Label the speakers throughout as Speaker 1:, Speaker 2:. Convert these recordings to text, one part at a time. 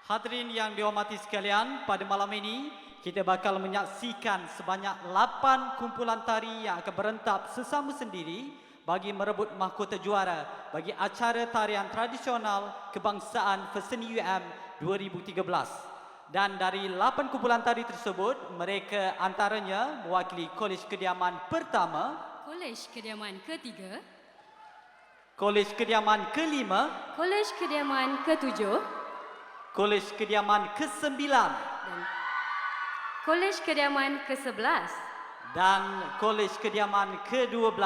Speaker 1: Hadirin yang dihormati sekalian, pada malam ini kita bakal menyaksikan sebanyak 8 kumpulan tari yang akan berentap sesama sendiri bagi merebut mahkota juara bagi acara tarian tradisional kebangsaan Feseni UM 2013. Dan dari 8 kumpulan tari tersebut, mereka antaranya mewakili Kolej Kediaman pertama,
Speaker 2: Kolej Kediaman ketiga,
Speaker 1: Kolej Kediaman kelima,
Speaker 2: Kolej Kediaman ketujuh,
Speaker 1: Kolej Kediaman ke-9
Speaker 2: dan Kolej Kediaman ke-11.
Speaker 1: dan Kolej Kediaman ke-12.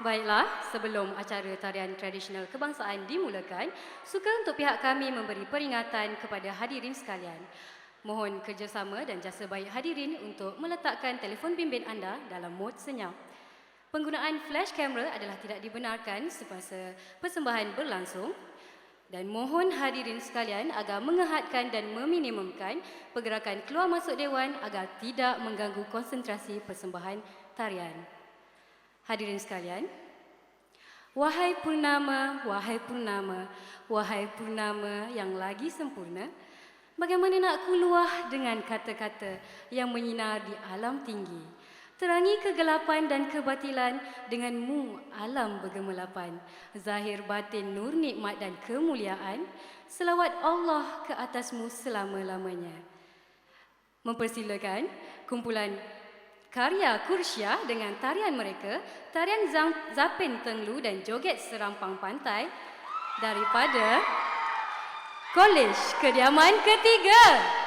Speaker 2: Baiklah, sebelum acara tarian tradisional kebangsaan dimulakan, suka untuk pihak kami memberi peringatan kepada hadirin sekalian. Mohon kerjasama dan jasa baik hadirin untuk meletakkan telefon bimbit anda dalam mod senyap. Penggunaan flash kamera adalah tidak dibenarkan semasa persembahan berlangsung dan mohon hadirin sekalian agar mengehatkan dan meminimumkan pergerakan keluar masuk dewan agar tidak mengganggu konsentrasi persembahan tarian. Hadirin sekalian, wahai purnama, wahai purnama, wahai purnama yang lagi sempurna, bagaimana nak kuluah dengan kata-kata yang menyinar di alam tinggi. Terangi kegelapan dan kebatilan denganmu alam bergemelapan. Zahir batin nur nikmat dan kemuliaan. Selawat Allah ke atasmu selama-lamanya. Mempersilakan kumpulan karya Kursia dengan tarian mereka, tarian Zapin Tenglu dan joget Serampang Pantai daripada Kolej Kediaman ketiga.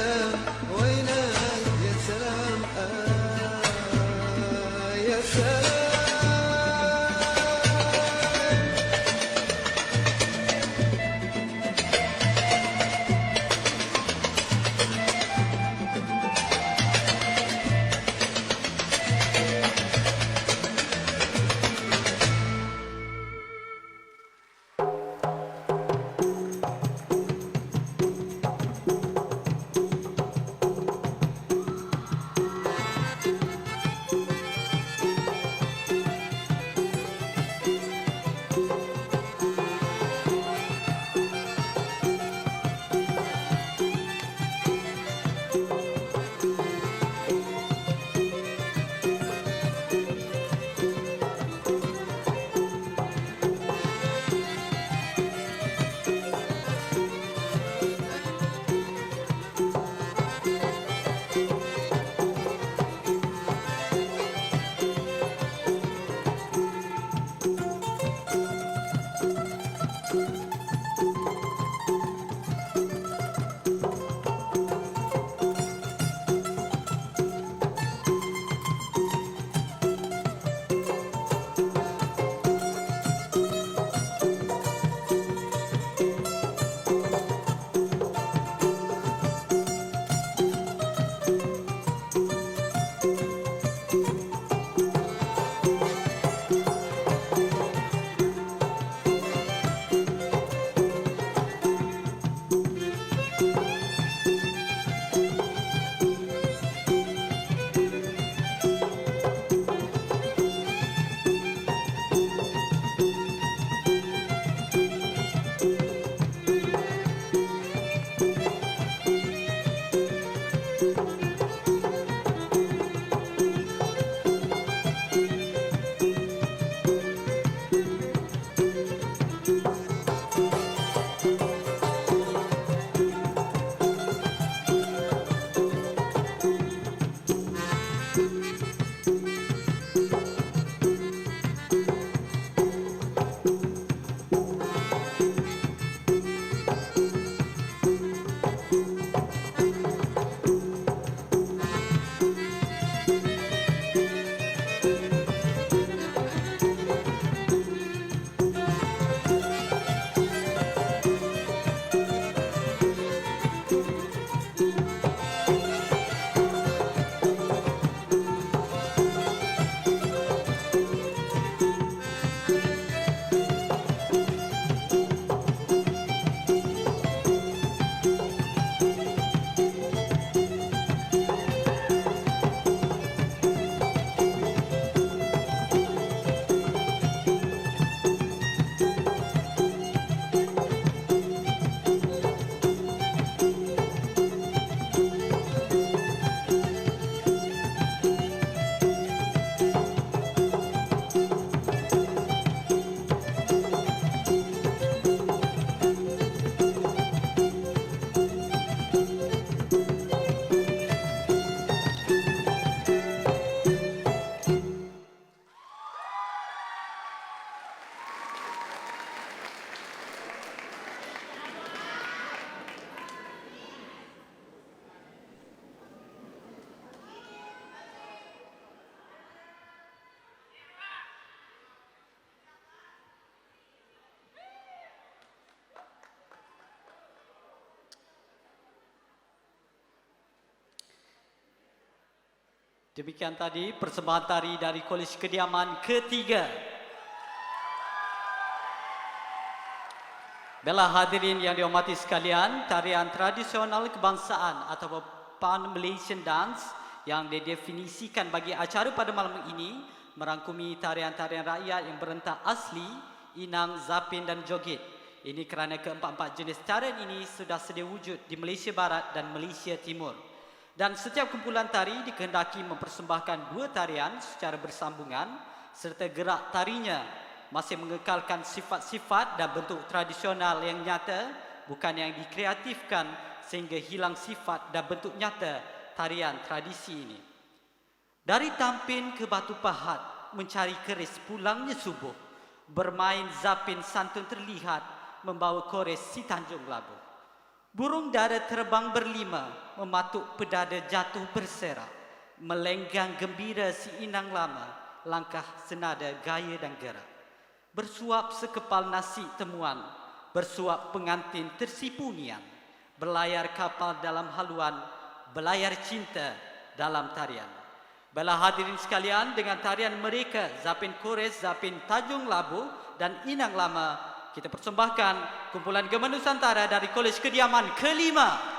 Speaker 3: سلام وينك يا سلام يا سلام
Speaker 1: Demikian tadi persembahan tari dari Kolej Kediaman ketiga. Baiklah hadirin yang dihormati sekalian, tarian tradisional kebangsaan atau Pan Malaysian Dance yang didefinisikan bagi acara pada malam ini merangkumi tarian-tarian rakyat yang berentak asli, inang, zapin dan joget. Ini kerana keempat-empat jenis tarian ini sudah sedia wujud di Malaysia Barat dan Malaysia Timur. Dan setiap kumpulan tari dikehendaki mempersembahkan dua tarian secara bersambungan serta gerak tarinya masih mengekalkan sifat-sifat dan bentuk tradisional yang nyata, bukan yang dikreatifkan sehingga hilang sifat dan bentuk nyata tarian tradisi ini. Dari Tampin ke Batu Pahat, mencari keris pulangnya subuh, bermain zapin santun terlihat, membawa kores si Tanjung Labuh. Burung dara terbang berlima, mematuk pedada jatuh berserak. Melenggang gembira si inang lama, langkah senada gaya dan gerak. Bersuap sekepal nasi temuan, bersuap pengantin tersipu nian. Berlayar kapal dalam haluan, berlayar cinta dalam tarian. Baiklah hadirin sekalian, dengan tarian mereka, Zapin Kores, Zapin Tajung Labu dan Inang Lama, kita persembahkan kumpulan Gema Nusantara dari Kolej Kediaman Kelima.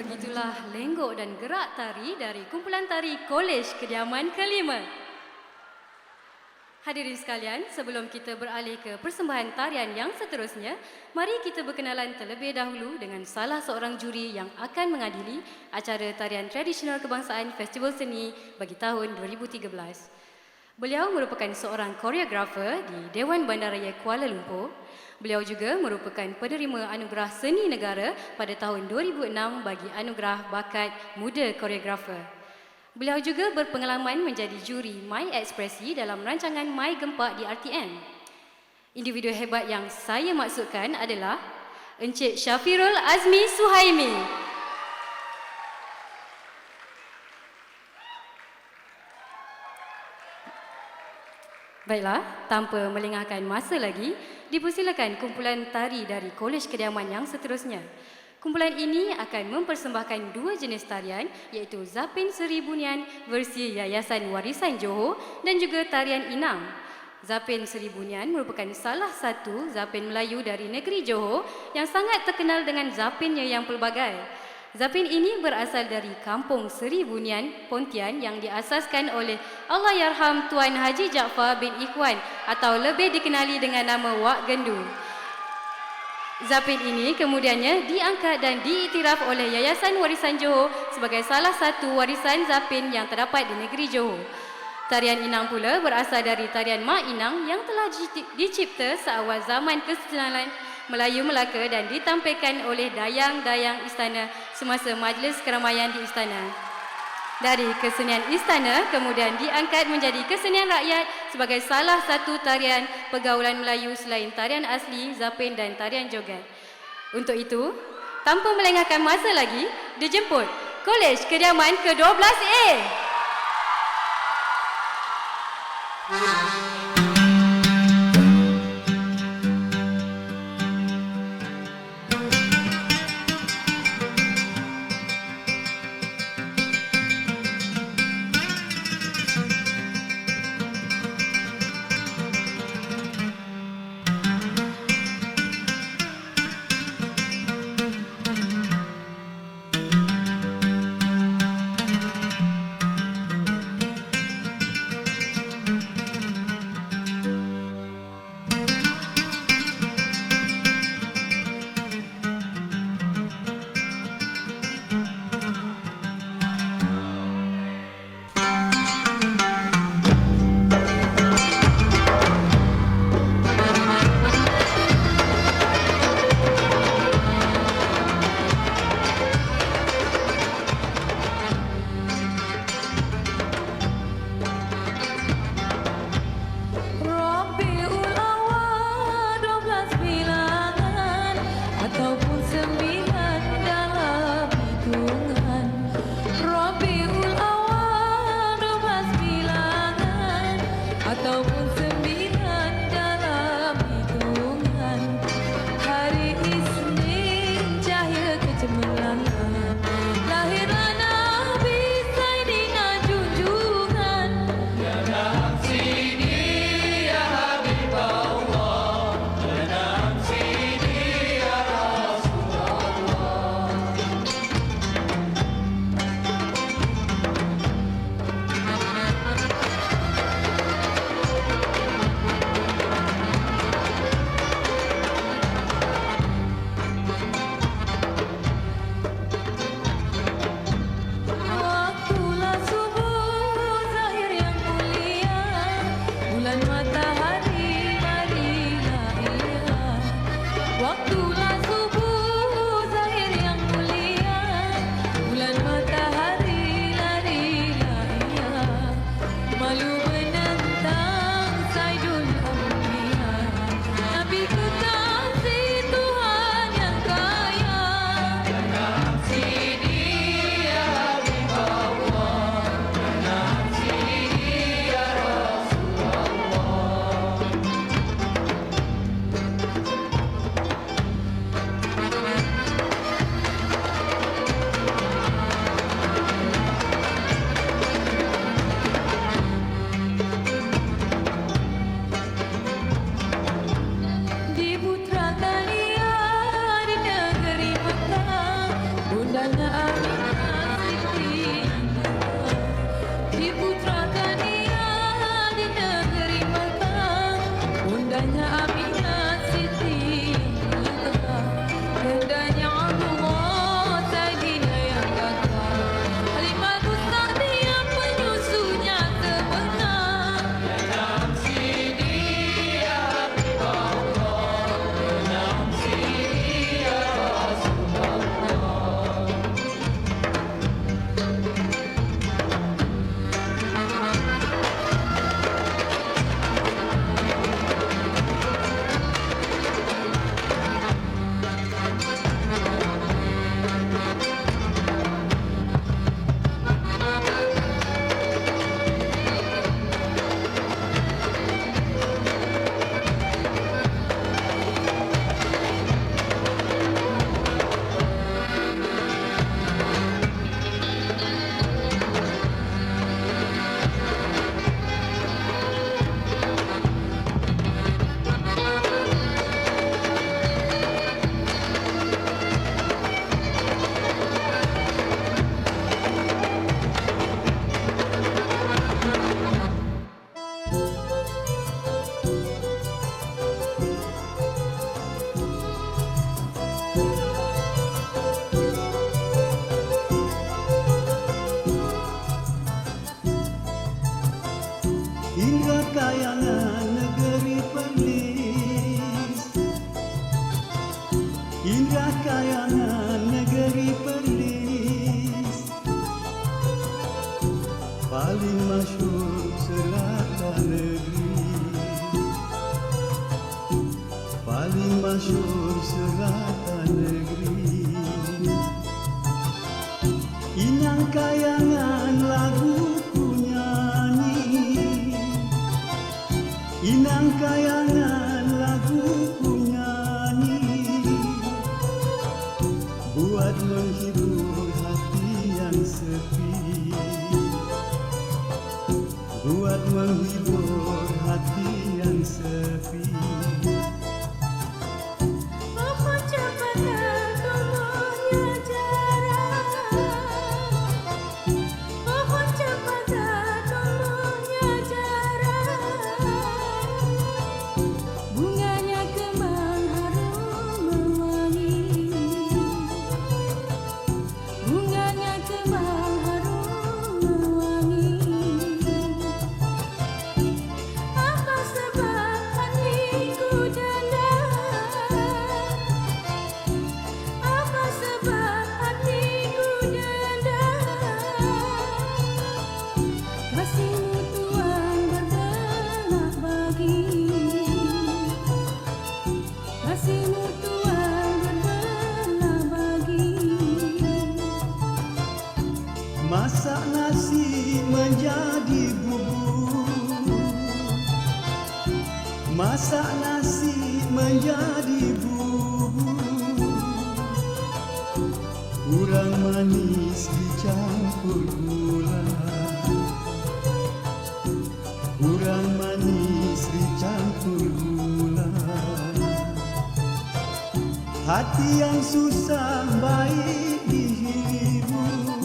Speaker 2: begitulah lenggok dan gerak tari dari kumpulan tari Kolej Kediaman Kelima. Hadirin sekalian, sebelum kita beralih ke persembahan tarian yang seterusnya, mari kita berkenalan terlebih dahulu dengan salah seorang juri yang akan mengadili acara tarian tradisional kebangsaan Festival Seni bagi tahun 2013. Beliau merupakan seorang koreografer di Dewan Bandaraya Kuala Lumpur. Beliau juga merupakan penerima Anugerah Seni Negara pada tahun 2006 bagi Anugerah Bakat Muda Koreografer. Beliau juga berpengalaman menjadi juri My Ekspresi dalam rancangan My Gempak di RTM. Individu hebat yang saya maksudkan adalah Encik Syafirul Azmi Suhaimi. Baiklah, tanpa melengahkan masa lagi, dipersilakan kumpulan tari dari Kolej Kediaman yang seterusnya. Kumpulan ini akan mempersembahkan dua jenis tarian iaitu Zapin Seri Bunian versi Yayasan Warisan Johor dan juga tarian Inang. Zapin Seri Bunian merupakan salah satu zapin Melayu dari negeri Johor yang sangat terkenal dengan zapinnya yang pelbagai. Zapin ini berasal dari kampung Seri Bunian, Pontian yang diasaskan oleh Allahyarham Tuan Haji Jaafar bin Ikhwan atau lebih dikenali dengan nama Wak Gendu. Zapin ini kemudiannya diangkat dan diiktiraf oleh Yayasan Warisan Johor sebagai salah satu warisan zapin yang terdapat di negeri Johor. Tarian Inang pula berasal dari tarian Mak Inang yang telah dicipta seawal zaman kesunanan Melayu Melaka dan ditampilkan oleh dayang-dayang istana semasa majlis keramaian di istana. Dari kesenian istana kemudian diangkat menjadi kesenian rakyat sebagai salah satu tarian pergaulan Melayu selain tarian asli, zapin dan tarian joget. Untuk itu, tanpa melengahkan masa lagi, dijemput Kolej Kediaman ke-12A.
Speaker 4: Indahnya Aminah Siti Indahnya Allah Saidina yang gagah Halimah Sa'diyah penyusunya sebenar
Speaker 3: Enam sini ya Allah, enam sini ya Rasulullah. Hingga kayangan negeri Perlis, hingga kayangan negeri Perlis, paling masyhur selatan negeri, paling masyhur selatan negeri. Inang kayangan laguku nyanyi, inang kayangan laguku nyanyi, buat menghibur hati yang sepi, buat menghibur hati yang sepi.
Speaker 4: Pohon cempaka tumbuhnya jarang Pohon cempaka tumbuhnya jarang Bunganya kembang harum mewangi Bunganya kembang harum mewangi Apa sebab hatiku janda Apa sebab hatiku janda Kasihmu Tuhan berbelah bagi Kasihmu Tuhan berbelah bagi
Speaker 3: Masak nasi menjadi bubur, masak nasi menjadi bubur, kurang manis dicampur gula, kurang manis dicampur gula. Hati yang susah baik dihibur,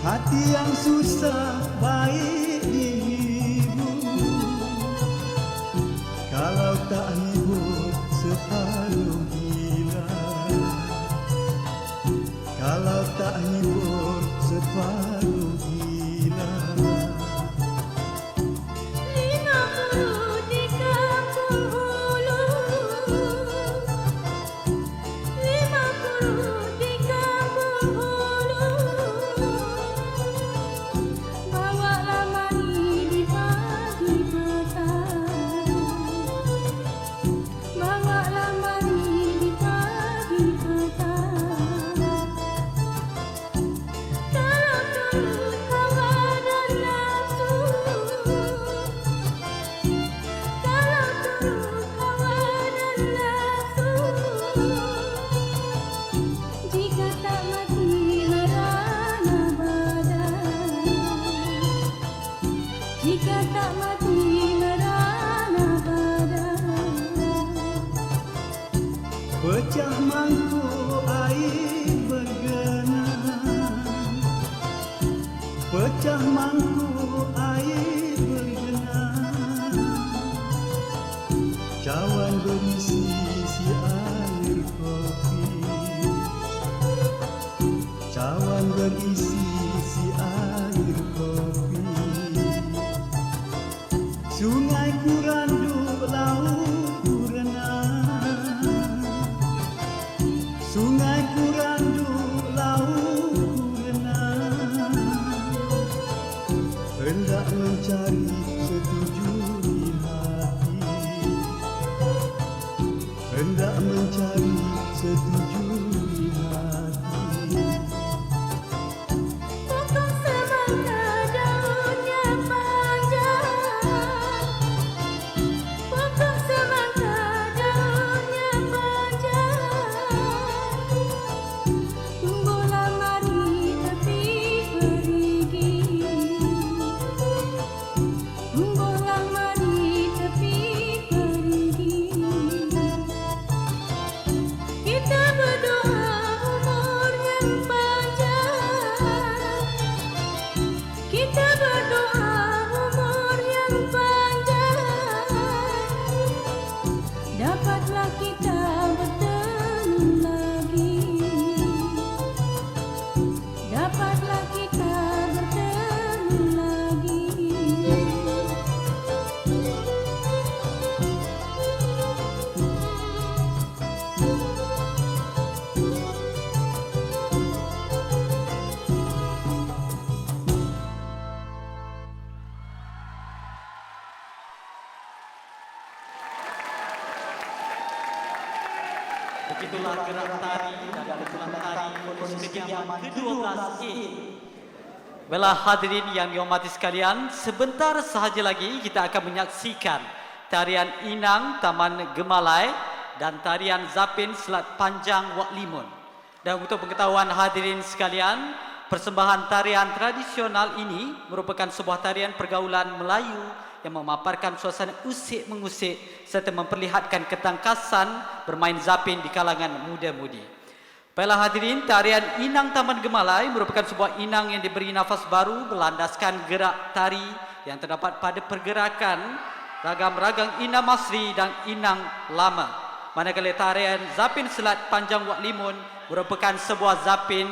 Speaker 3: hati yang susah baik dihibur. Kalau tak hibur separuh gila, kalau tak hibur separuh gila.
Speaker 4: 50 di kampung hulu 50 di kampung hulu Bawalah mani di pagi petang Bawalah mani di pagi petang Kalau
Speaker 3: cawan berisi si air kopi, cawan berisi si air kopi. Sungai ku randu, laut ku renang, sungai ku randu, laut ku renang. Hendak mencari setuju di hati, hendak mencari setuju di hati.
Speaker 4: Pokok semangka daunnya panjang, pokok semangka daunnya panjang. Tumbuhlah mari tepi perigi, tumbuhlah mari tepi perigi. Kita berdoa umur yang panjang, kita berdoa umur yang panjang. Dapatlah kita bertemu lagi, dapatlah kita bertemu lagi.
Speaker 1: Begitulah gerak tari dan kumpulan tari Polis Kediaman ke-12A. Baiklah hadirin yang dihormati sekalian, sebentar sahaja lagi kita akan menyaksikan tarian Inang Taman Gemalai dan tarian Zapin Selat Panjang Wak Limun. Dan untuk pengetahuan hadirin sekalian, persembahan tarian tradisional ini merupakan sebuah tarian pergaulan Melayu yang memaparkan suasana usik-mengusik serta memperlihatkan ketangkasan bermain zapin di kalangan muda-mudi. Baiklah hadirin, tarian Inang Taman Gemalai merupakan sebuah inang yang diberi nafas baru berlandaskan gerak tari yang terdapat pada pergerakan ragam-ragam inang masri dan inang lama. Manakala tarian Zapin Selat Panjang Wak Limun merupakan sebuah zapin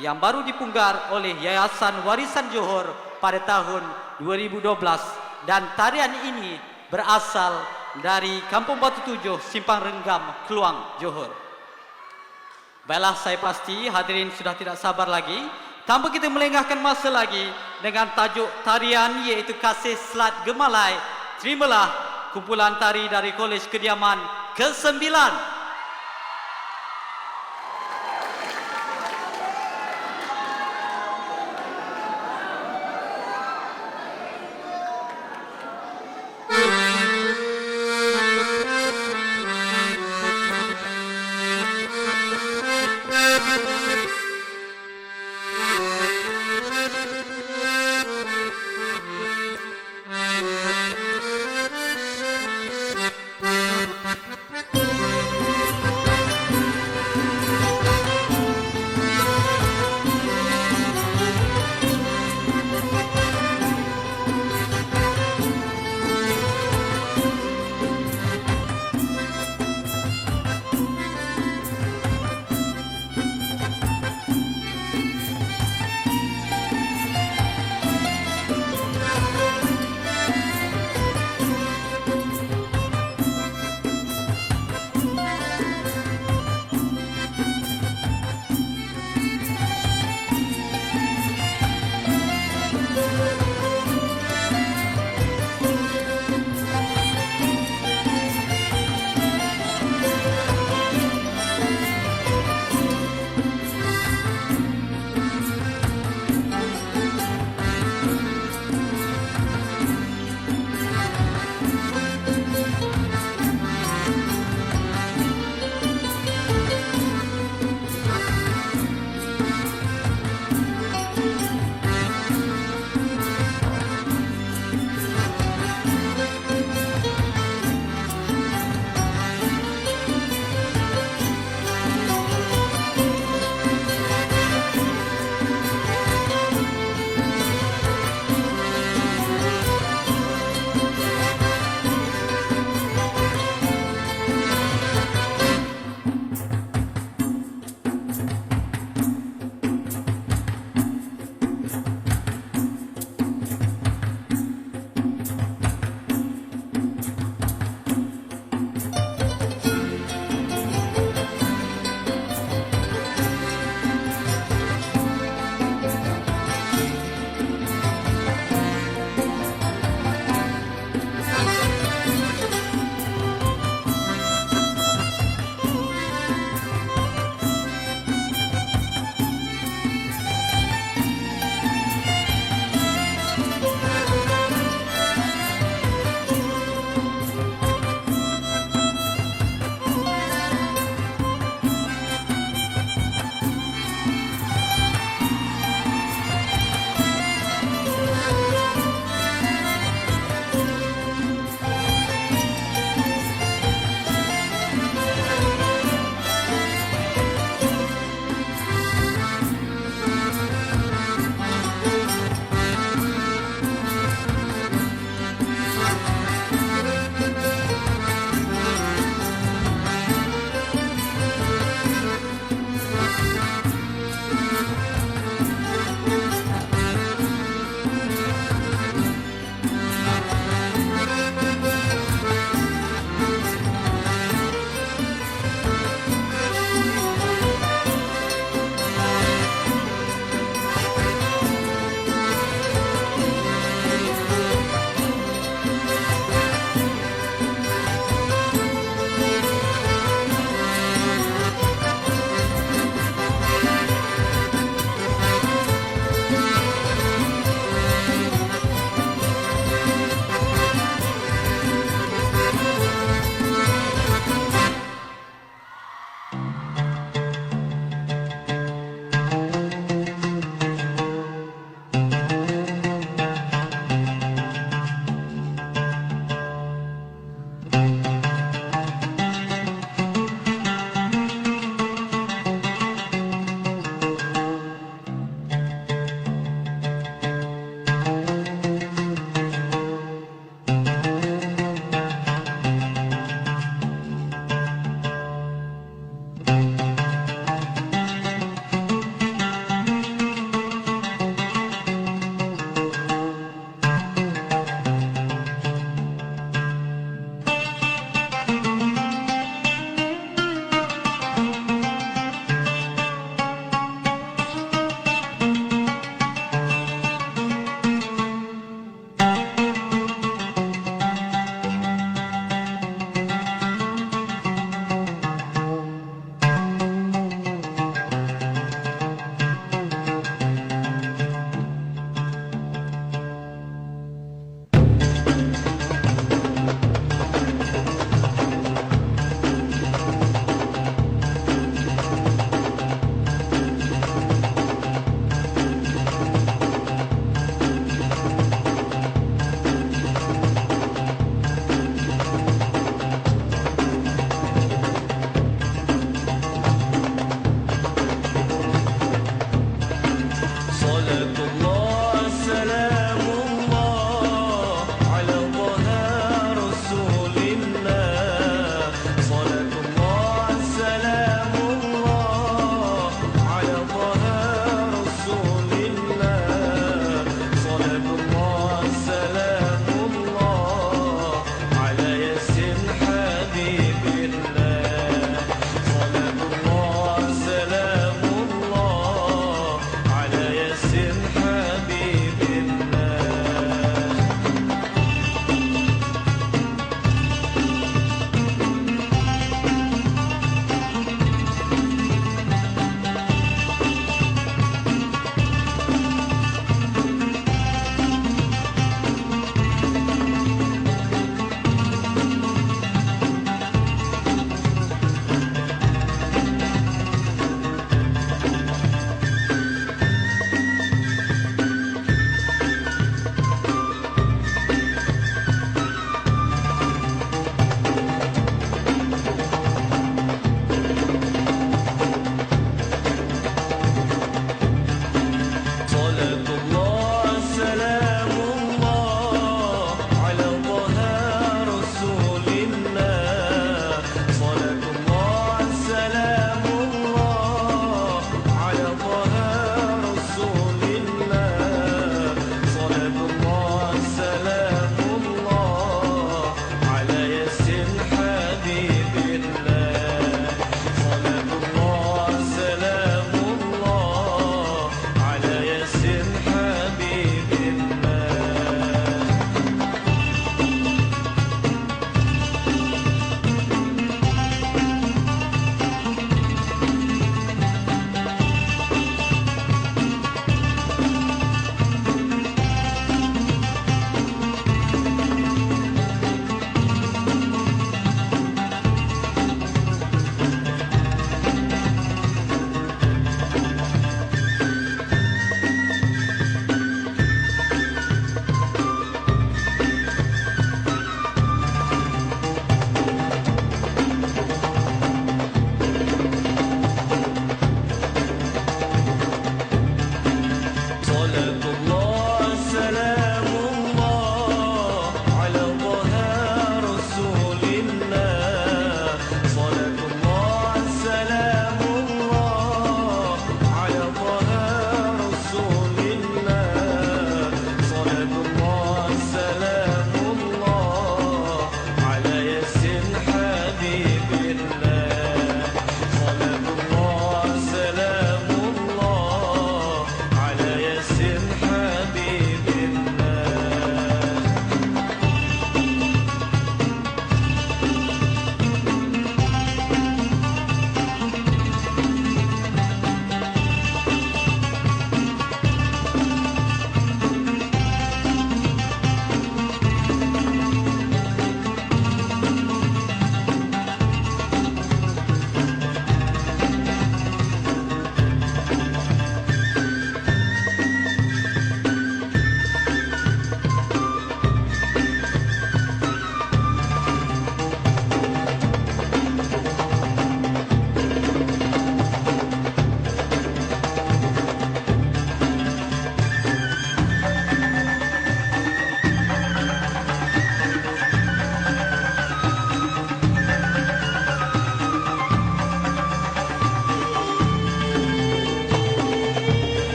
Speaker 1: yang baru dipunggar oleh Yayasan Warisan Johor pada tahun 2012 dan tarian ini berasal dari Kampung Batu Tujuh, Simpang Renggam, Kluang, Johor. Baiklah, saya pasti hadirin sudah tidak sabar lagi. Tanpa kita melengahkan masa lagi dengan tajuk tarian iaitu Kasih Selat Gemalai, terimalah kumpulan tari dari Kolej Kediaman ke-9.
Speaker 4: Thank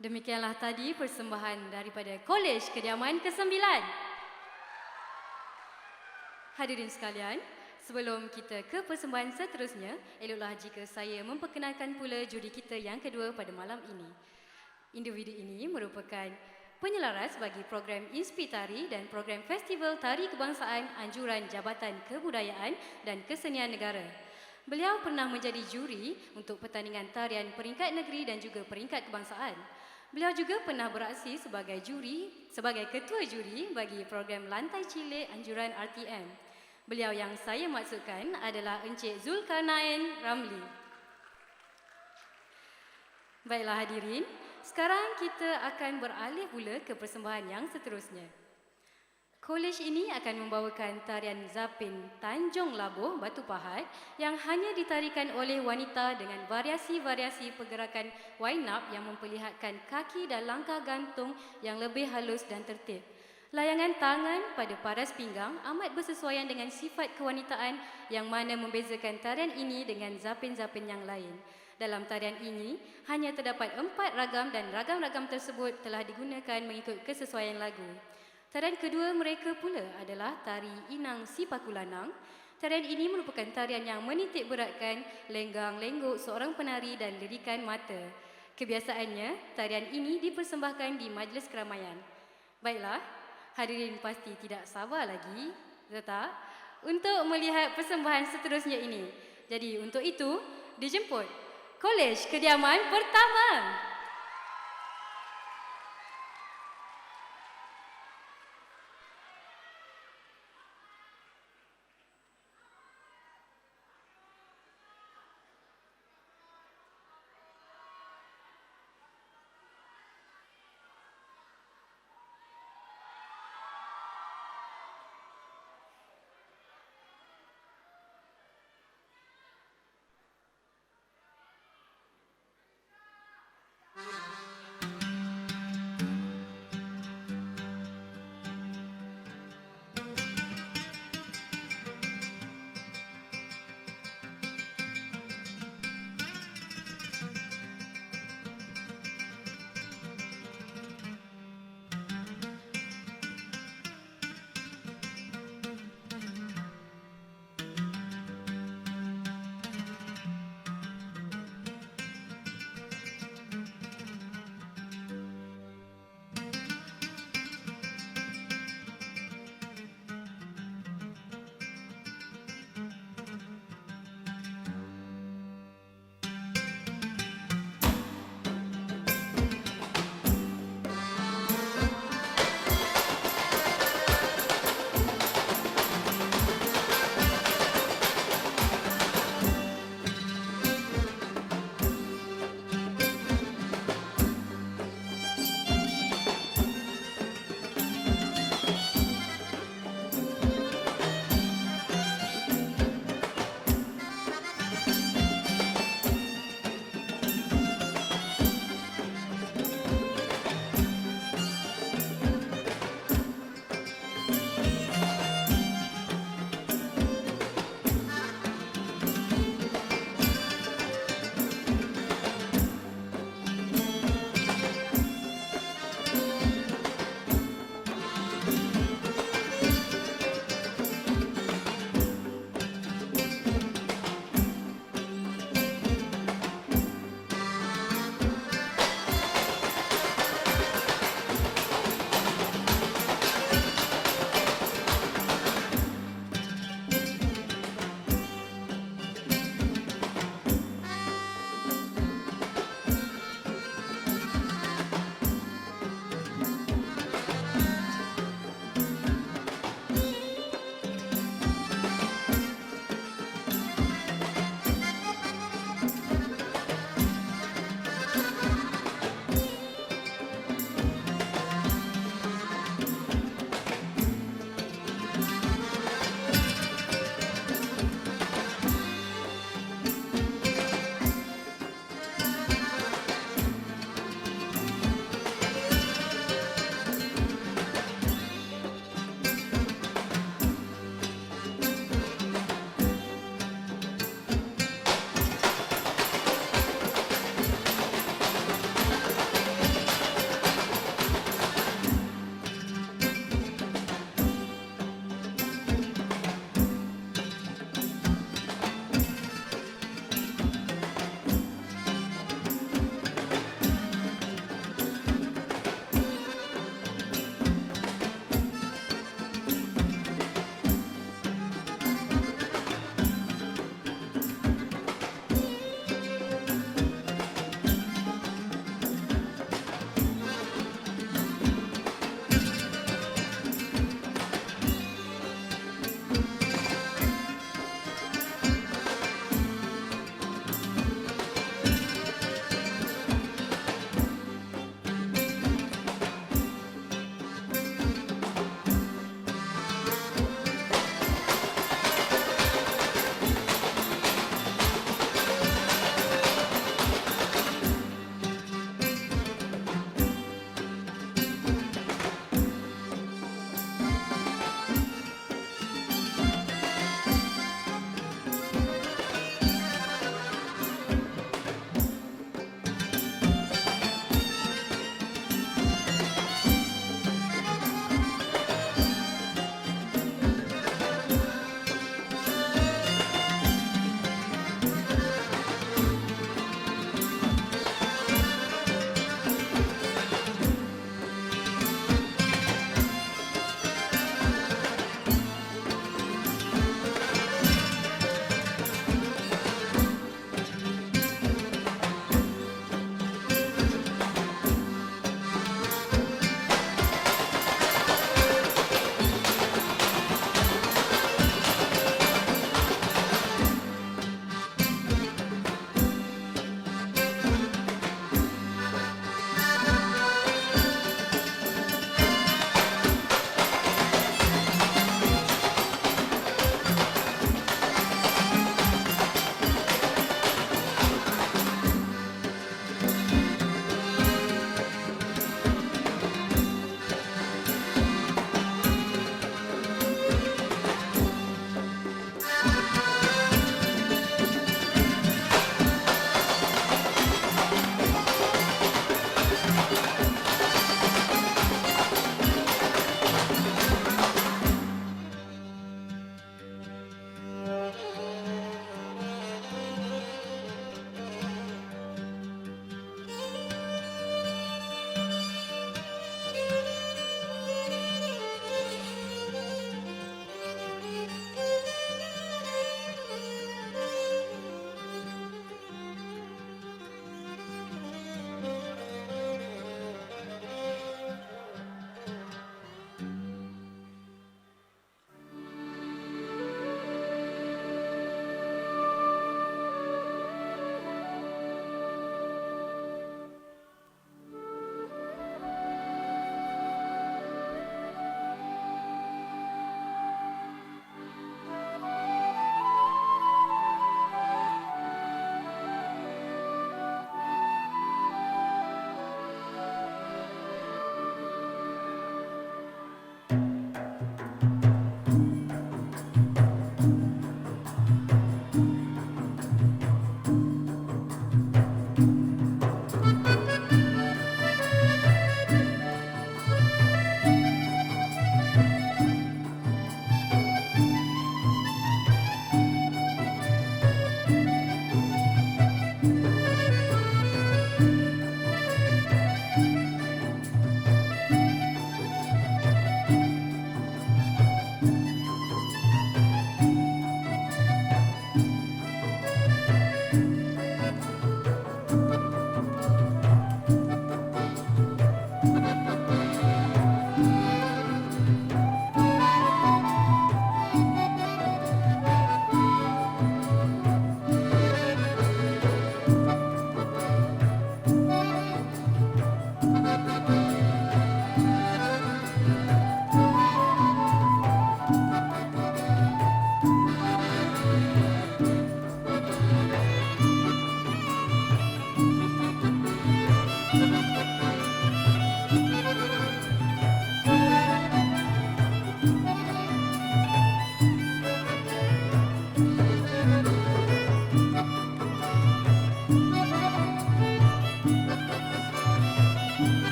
Speaker 2: Demikianlah tadi persembahan daripada Kolej Kediaman ke-9. Hadirin sekalian, sebelum kita ke persembahan seterusnya, eloklah jika saya memperkenalkan pula juri kita yang kedua pada malam ini. Individu ini merupakan penyelaras bagi program Inspi Tari dan program Festival Tari Kebangsaan Anjuran Jabatan Kebudayaan dan Kesenian Negara. Beliau pernah menjadi juri untuk pertandingan tarian peringkat negeri dan juga peringkat kebangsaan. Beliau juga pernah beraksi sebagai ketua juri bagi program Lantai Cilik Anjuran RTM. Beliau yang saya maksudkan adalah Encik Zulkarnain Ramli. Baiklah hadirin, sekarang kita akan beralih pula ke persembahan yang seterusnya. Kolej ini akan membawakan tarian Zapin Tanjung Labuh Batu Pahat yang hanya ditarikan oleh wanita dengan variasi-variasi pergerakan wind up yang memperlihatkan kaki dan langkah gantung yang lebih halus dan tertib. Layangan tangan pada paras pinggang amat bersesuaian dengan sifat kewanitaan yang mana membezakan tarian ini dengan zapin-zapin yang lain. Dalam tarian ini, hanya terdapat 4 ragam dan ragam-ragam tersebut telah digunakan mengikut kesesuaian lagu. Tarian kedua mereka pula adalah tari Inang Si Pakulanang. Tarian ini merupakan tarian yang menitik beratkan lenggang-lenggok seorang penari dan lirikan mata. Kebiasaannya, tarian ini dipersembahkan di majlis keramaian. Baiklah, hadirin pasti tidak sabar lagi, tak? Untuk melihat persembahan seterusnya ini. Jadi untuk itu, dijemput Kolej Kediaman pertama.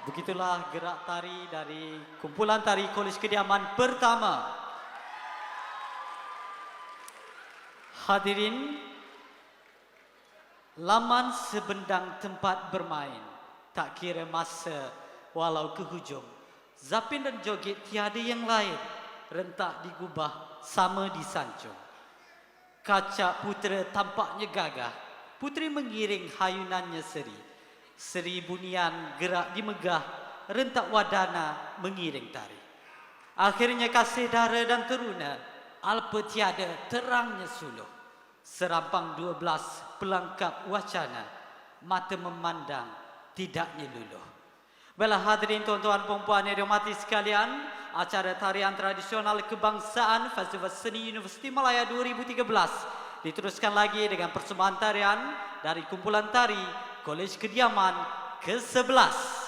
Speaker 1: Begitulah gerak tari dari kumpulan tari Kolej Kediaman pertama. Hadirin, laman sebendang tempat bermain, tak kira masa walau ke hujung. Zapin dan joget tiada yang lain, rentak digubah sama disanjung. Kaca putera tampaknya gagah, puteri mengiring hayunannya seri. Seri bunian gerak di megah, rentak wadana mengiring tari. Akhirnya kasih dara dan teruna, alpa tiada terangnya suluh. Serampang 12 pelengkap wacana, mata memandang tidaknya luluh. Baiklah hadirin tuan-tuan puan-puan yang dihormati sekalian, acara tarian tradisional kebangsaan Festival Seni Universiti Malaya 2013 diteruskan lagi dengan persembahan tarian dari kumpulan tari Kolej Kediaman ke-11.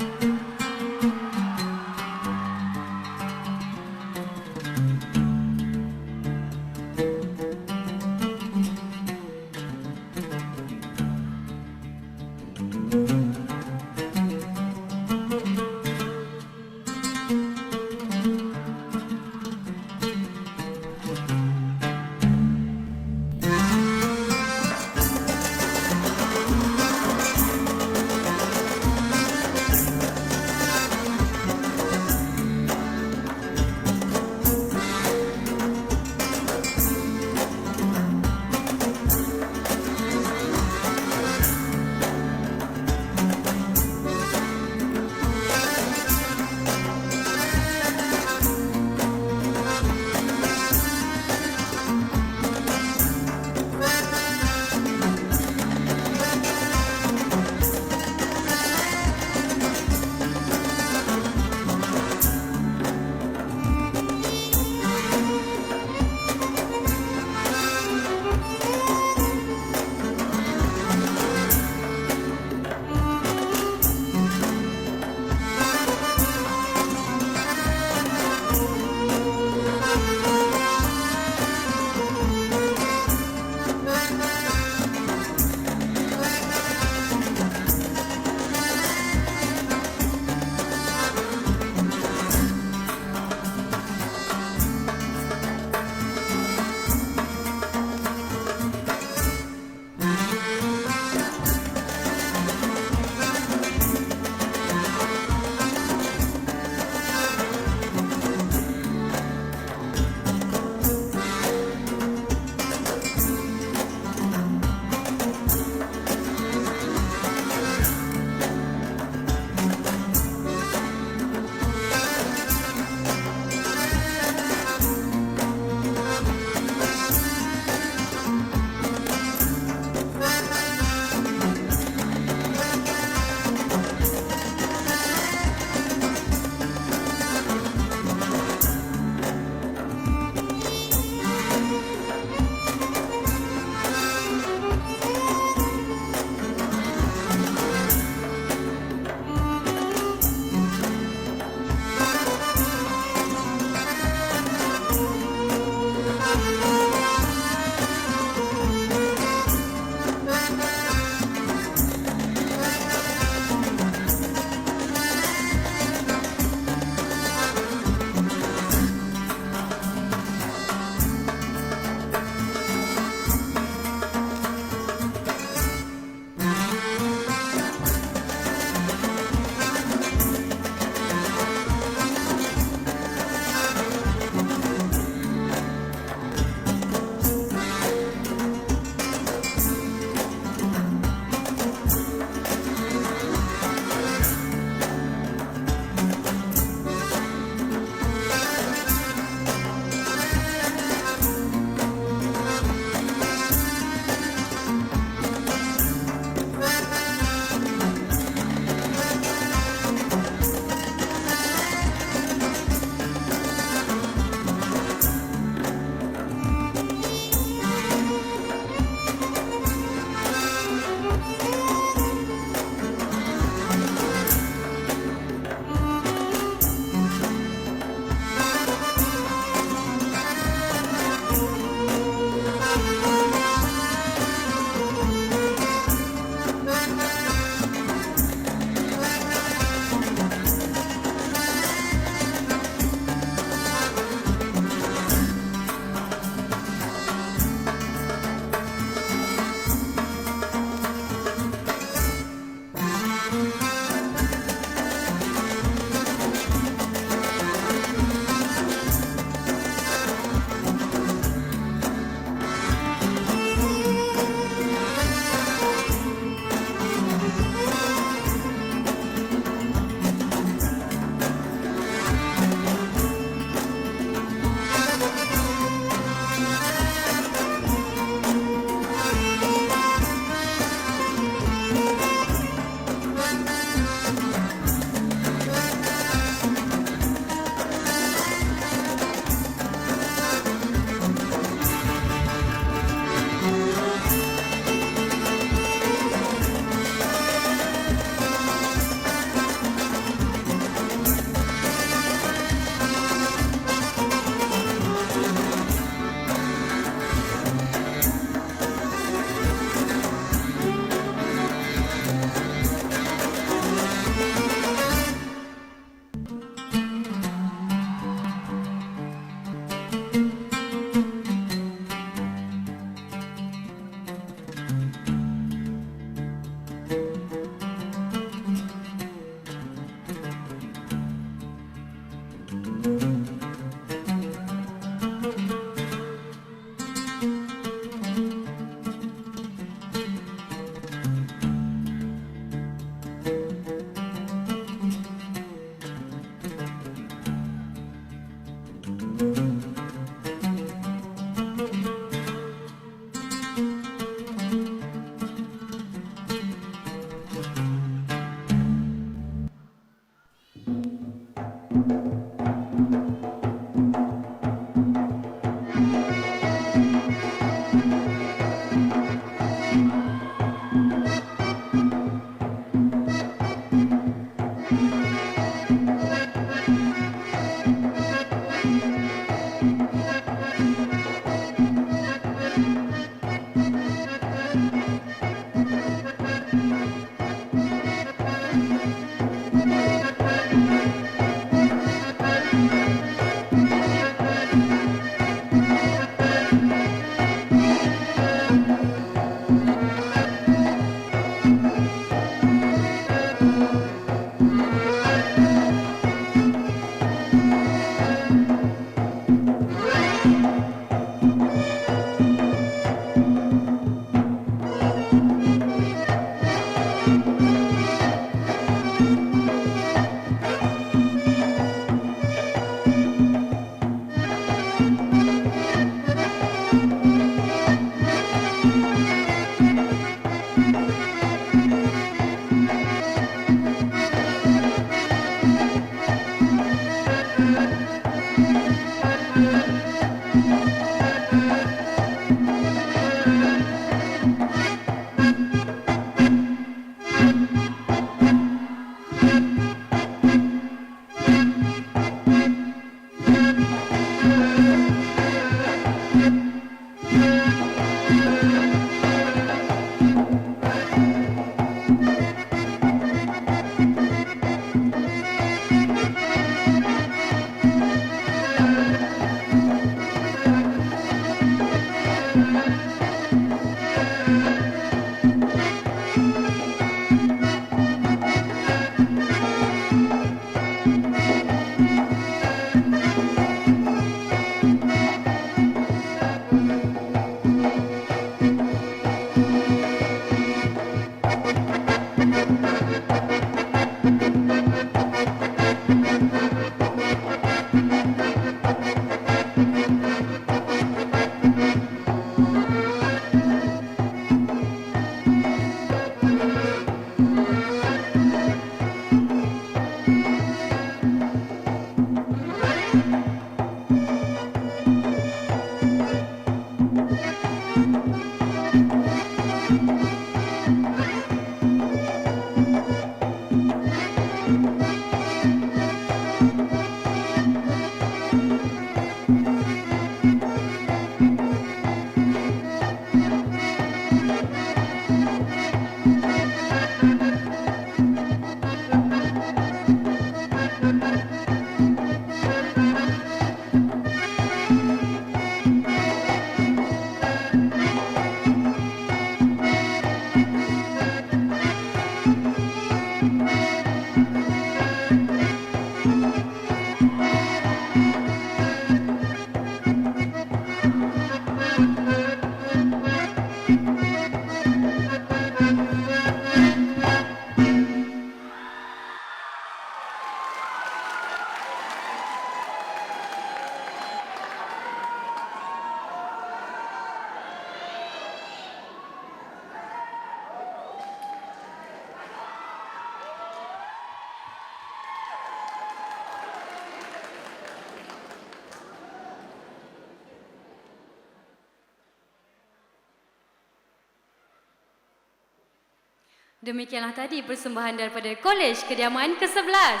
Speaker 2: Demikianlah tadi persembahan daripada Kolej Kediaman ke-11.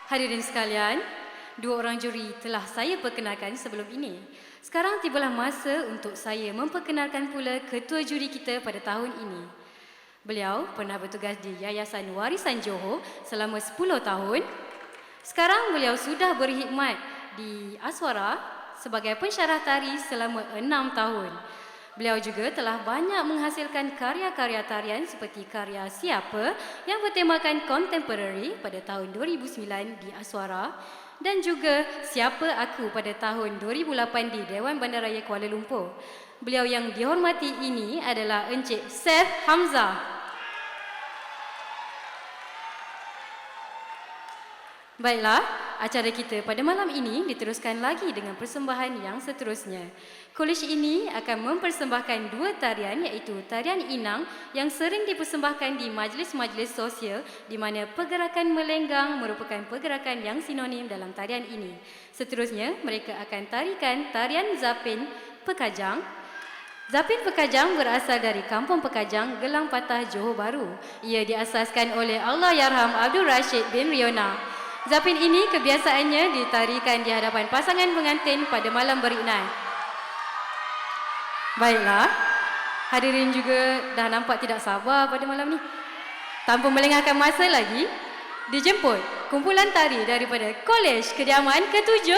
Speaker 2: Hadirin sekalian, dua orang juri telah saya perkenalkan sebelum ini. Sekarang tibalah masa untuk saya memperkenalkan pula ketua juri kita pada tahun ini. Beliau pernah bertugas di Yayasan Warisan Johor selama 10 tahun. Sekarang beliau sudah berkhidmat di Aswara sebagai pensyarah tari selama 6 tahun. Beliau juga telah banyak menghasilkan karya-karya tarian seperti karya Siapa yang bertemakan contemporary pada tahun 2009 di Aswara dan juga Siapa Aku pada tahun 2008 di Dewan Bandaraya Kuala Lumpur. Beliau yang dihormati ini adalah Encik Saif Hamzah. Baiklah, acara kita pada malam ini diteruskan lagi dengan persembahan yang seterusnya. Kolej ini akan mempersembahkan dua tarian iaitu tarian inang yang sering dipersembahkan di majlis-majlis sosial di mana pergerakan melenggang merupakan pergerakan yang sinonim dalam tarian ini. Seterusnya, mereka akan tarikan tarian Zapin Pekajang. Zapin Pekajang berasal dari Kampung Pekajang, Gelang Patah, Johor Bahru. Ia diasaskan oleh Allahyarham Abdul Rashid bin Riona. Zapin ini kebiasaannya ditarikan di hadapan pasangan pengantin pada malam berinan. Baiklah, hadirin juga dah nampak tidak sabar pada malam ni. Tanpa melengahkan masa lagi, dijemput kumpulan tari daripada Kolej Kediaman ke-7.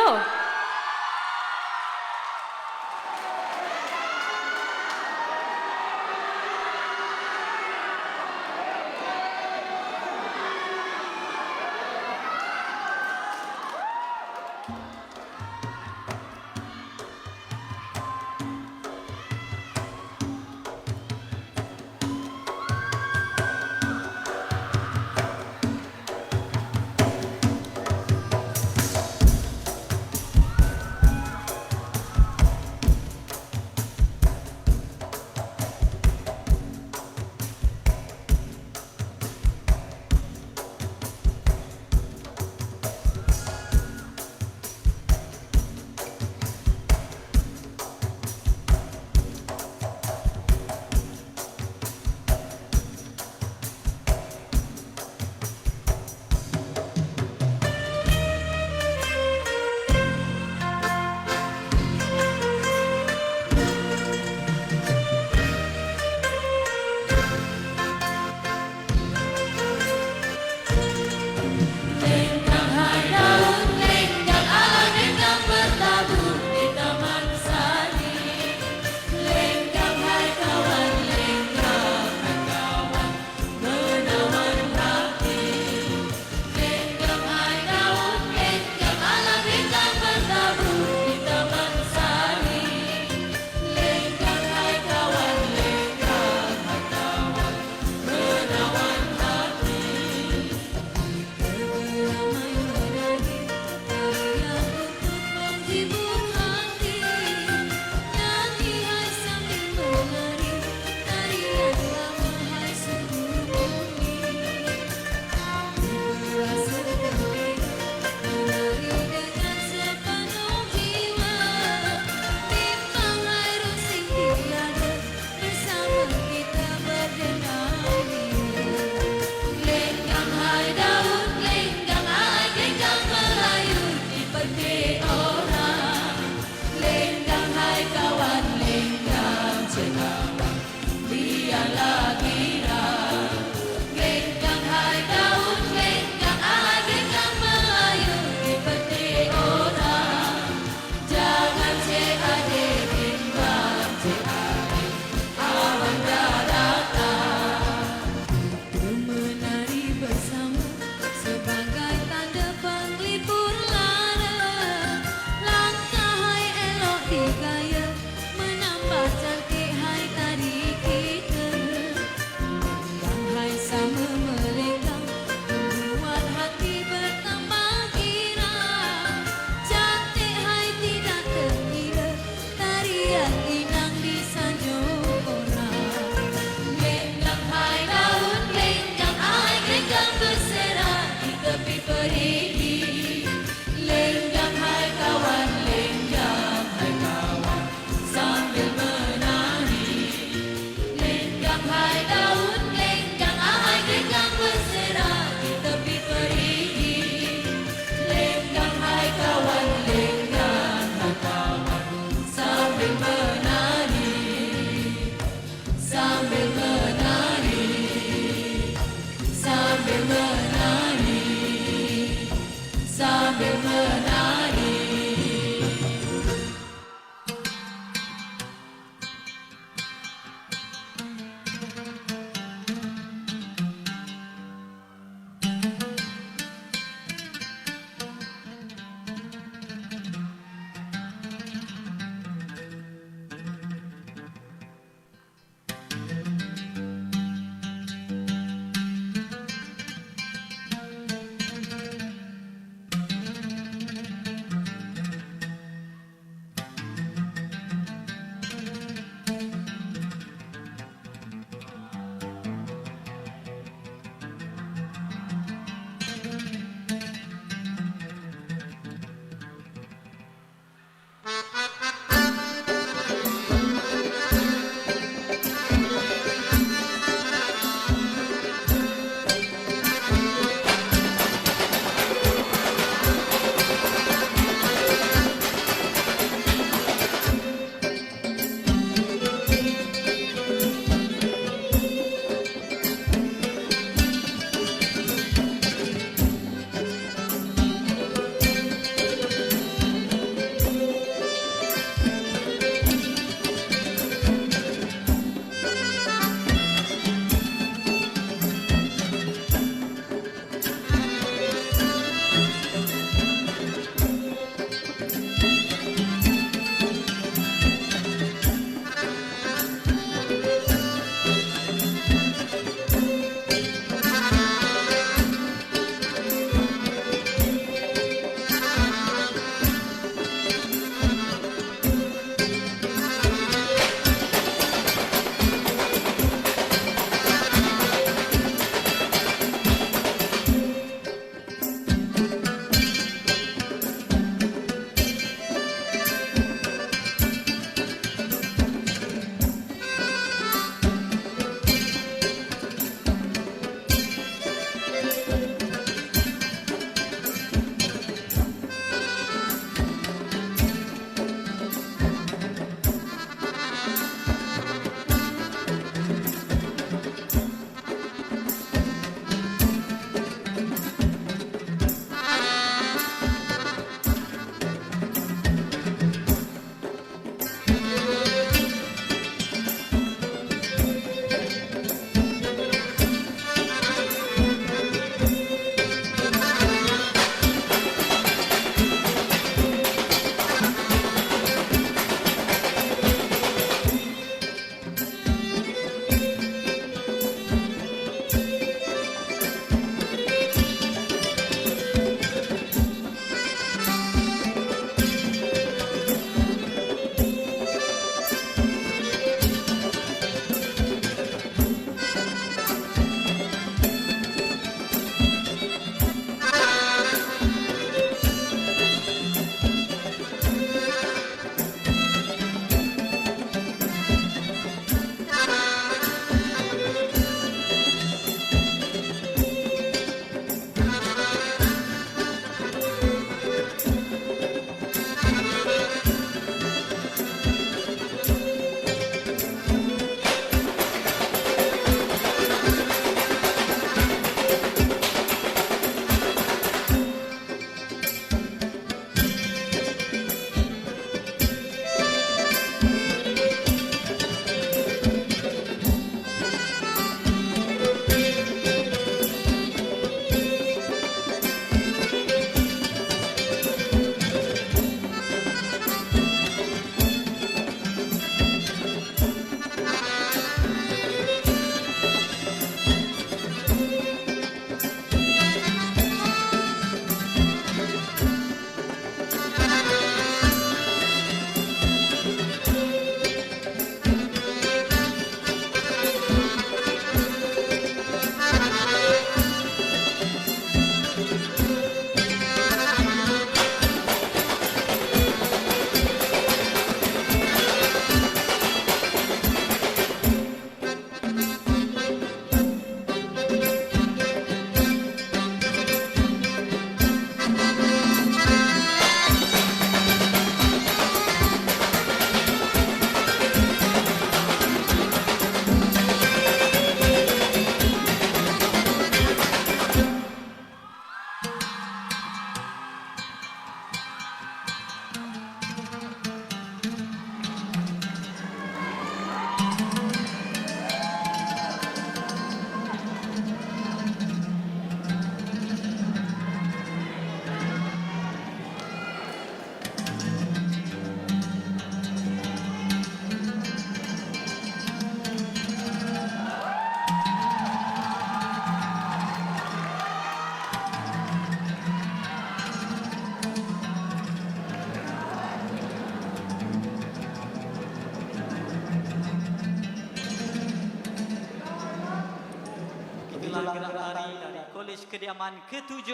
Speaker 1: College Kediaman ke-7.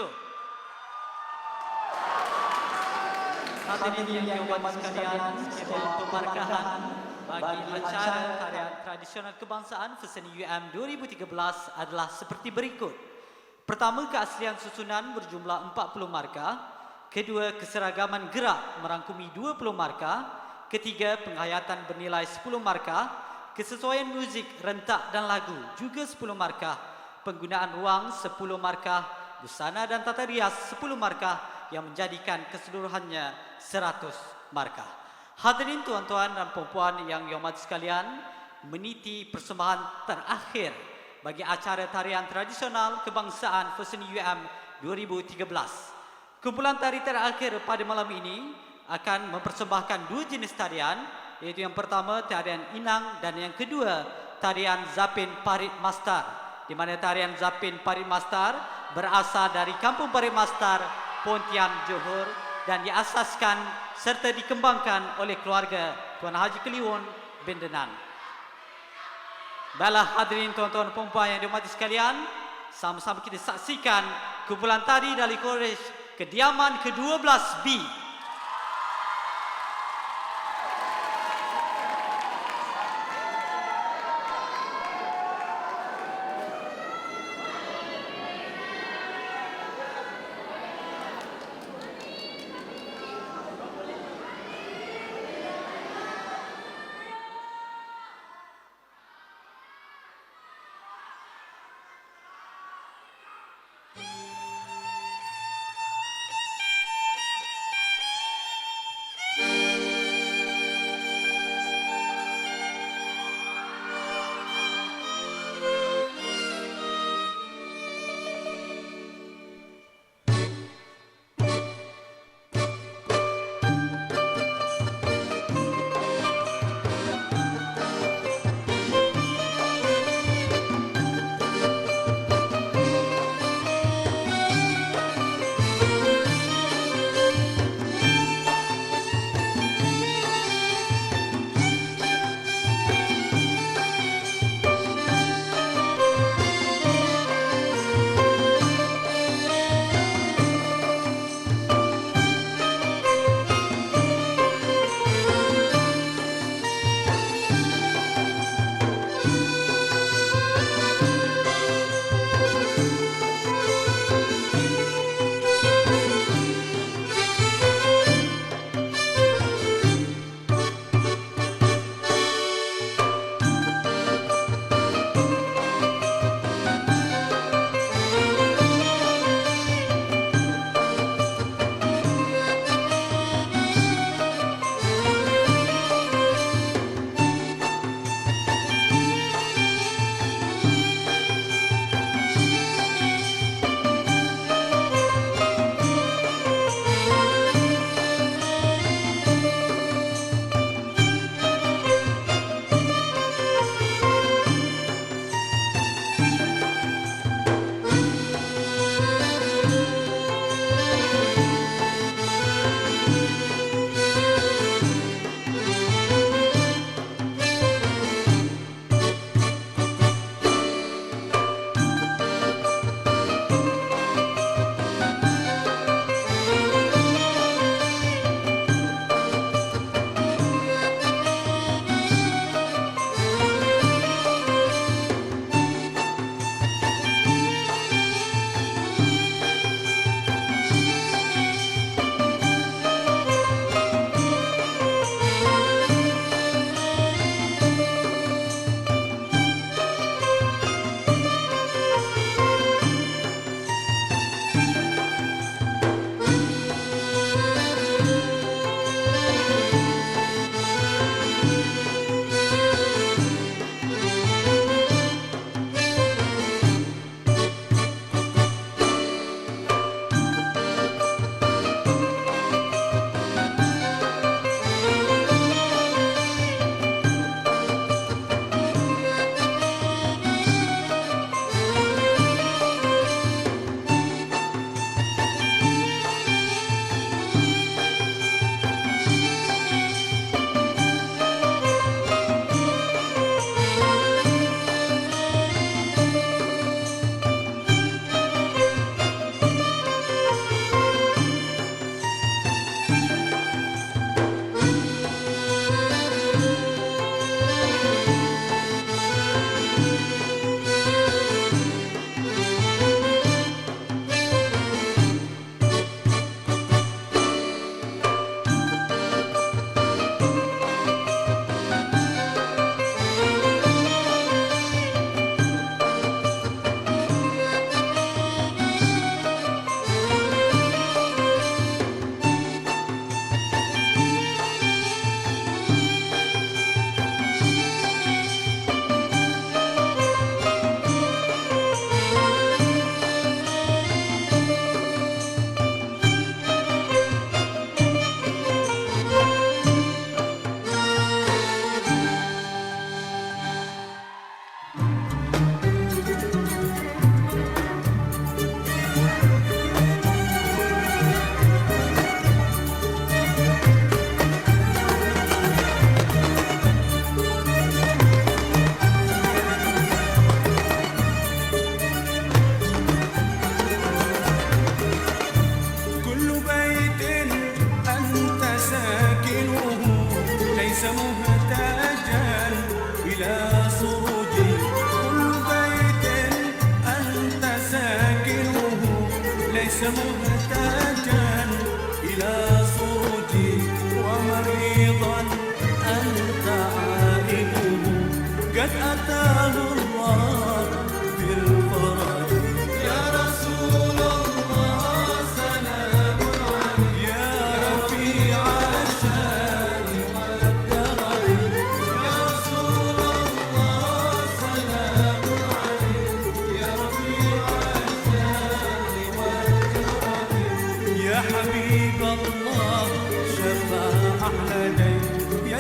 Speaker 1: Hadirin yang dihormati sekalian, sebuah pemberkahan bagi acara tarian tradisional kebangsaan Feseni UM 2013 adalah seperti berikut. Pertama, keaslian susunan berjumlah 40 markah. Kedua, keseragaman gerak merangkumi 20 markah. Ketiga, penghayatan bernilai 10 markah. Kesesuaian muzik, rentak dan lagu juga 10 markah. Penggunaan ruang 10 markah. Busana dan tata rias 10 markah yang menjadikan keseluruhannya 100 markah. Hadirin tuan-tuan dan puan-puan yang dihormati sekalian, meniti persembahan terakhir bagi acara tarian tradisional kebangsaan Feseni UM 2013. Kumpulan tari terakhir pada malam ini akan mempersembahkan dua jenis tarian, iaitu yang pertama tarian Inang dan yang kedua tarian Zapin Parit Mastar, di mana tarian Zapin Parit Mastar berasal dari Kampung Parit Mastar, Pontian, Johor dan diasaskan serta dikembangkan oleh keluarga Tuan Haji Kliwon bin Denan. Baiklah hadirin tuan-tuan dan puan-puan yang dihormati sekalian, sama-sama kita saksikan kumpulan tari dari College Kediaman ke-12B.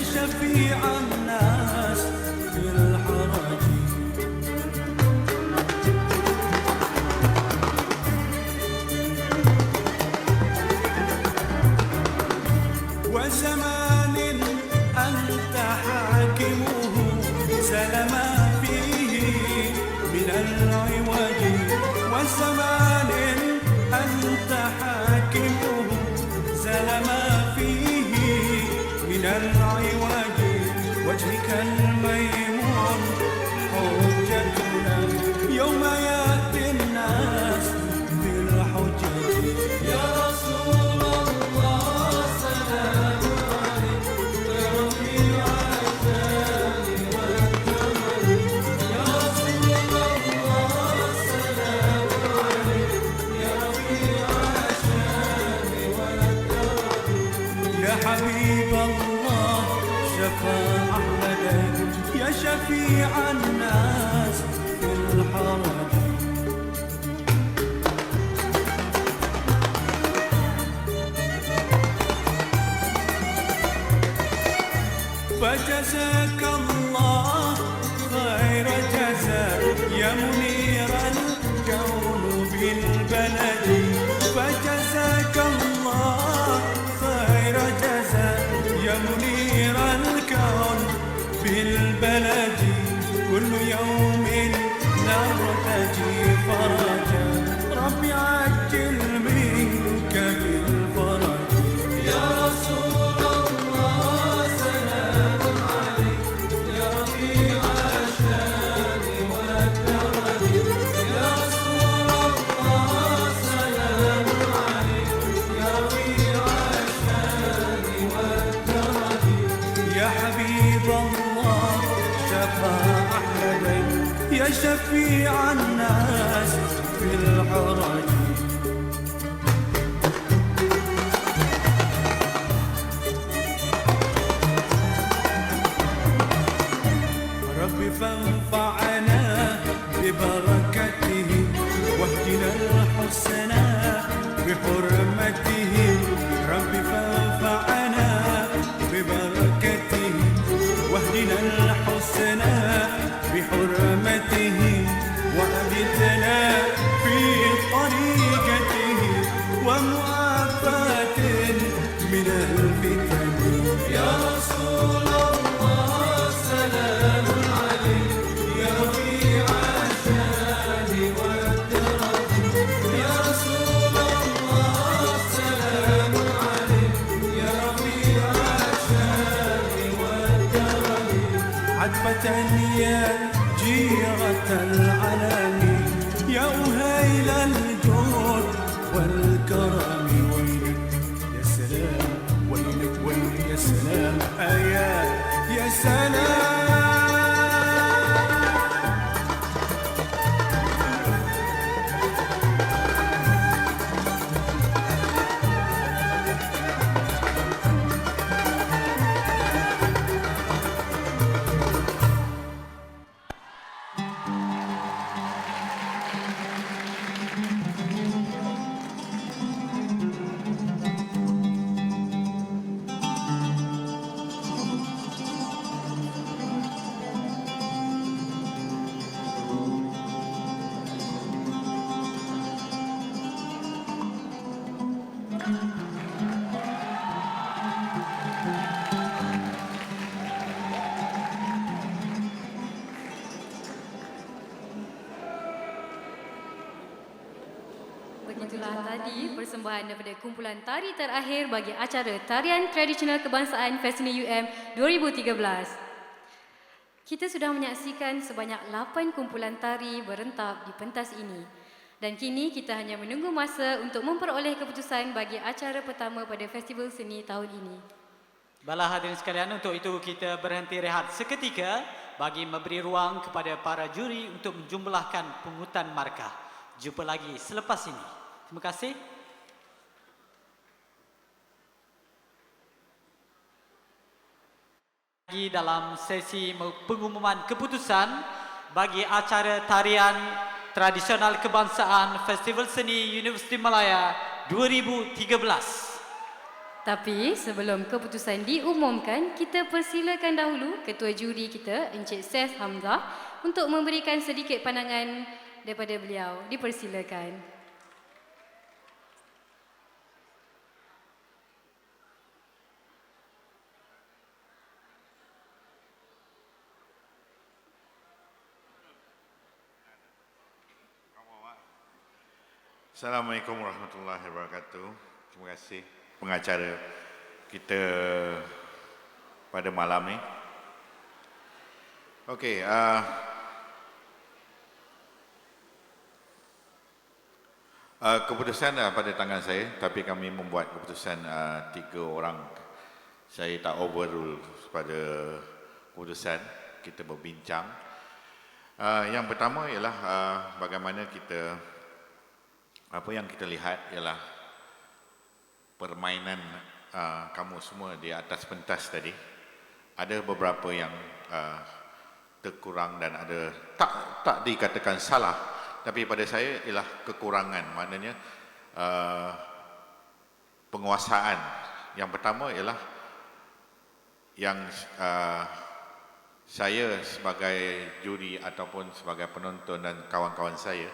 Speaker 3: شفيع الناس في الحرج وزمان أنت حاكمه سلما فيه من العوج وزمان أنت حاكمه سلما فيه من العوج وجهك الميمون حجتنا يوم يأتي الناس بالحجج يا رسول الله سلام عليك يا رفيع الشان والكمال يا رسول الله سلام عليك يا رفيع الشان والكمال يا حبيب الله شفا أحمد يا شفيع الناس في الحرج فجزاك الله خير جزاء يا منير الكون بالبلد فجزاك الله خير جزاء يا منير الكون بالبلد كل يوم نرتجي فرجا ربي عجل منك بالفرج يا رسول الله سلام عليك يا رفيع الشان والكرم يا رسول الله سلام عليك يا رفيع الشان والكرم يا حبيب الله شفا أحمد يا شفيع الناس في الحرج رب فانفعنا ببركته واهدنا الحسنى بحرمته رب فانفعنا ببركته واهدنا الحسنى بحرمته وأبتنا في طريقته ومعافاة من الفتن يا رسول الله سلام عليك يا رفيع الشان والكرم يا رسول الله سلام عليك يا رفيع الشان والكرم عتبة يا جيرة العلم يا أهيل الجود والكرم ويلك يا سلام ويلك ويلك يا سلام آيات يا سلام
Speaker 2: Begitulah tadi persembahan daripada kumpulan tari terakhir bagi acara Tarian Tradisional Kebangsaan Festival UM 2013. Kita sudah menyaksikan sebanyak 8 kumpulan tari berentap di pentas ini. Dan kini kita hanya menunggu masa untuk memperoleh keputusan bagi acara pertama pada festival seni tahun ini.
Speaker 1: Baiklah hadirin sekalian, untuk itu kita berhenti rehat seketika bagi memberi ruang kepada para juri untuk menjumlahkan pungutan markah. Jumpa lagi selepas ini. Terima kasih. Lagi dalam sesi pengumuman keputusan bagi acara Tarian Tradisional Kebangsaan Festival Seni Universiti Malaya 2013.
Speaker 2: Tapi sebelum keputusan diumumkan, kita persilakan dahulu Ketua Juri kita, Encik Seth Hamzah, untuk memberikan sedikit pandangan daripada beliau. Dipersilakan.
Speaker 5: Assalamualaikum warahmatullahi wabarakatuh. Terima kasih pengacara kita pada malam ini. Okey, keputusan pada tangan saya, tapi kami membuat keputusan 3 orang. Saya tak overrule pada keputusan, kita berbincang. Yang pertama ialah bagaimana apa yang kita lihat ialah permainan kamu semua di atas pentas tadi. Ada beberapa yang terkurang dan ada tak dikatakan salah, tapi pada saya ialah kekurangan, maknanya penguasaan. Yang pertama ialah yang saya sebagai juri ataupun sebagai penonton dan kawan-kawan saya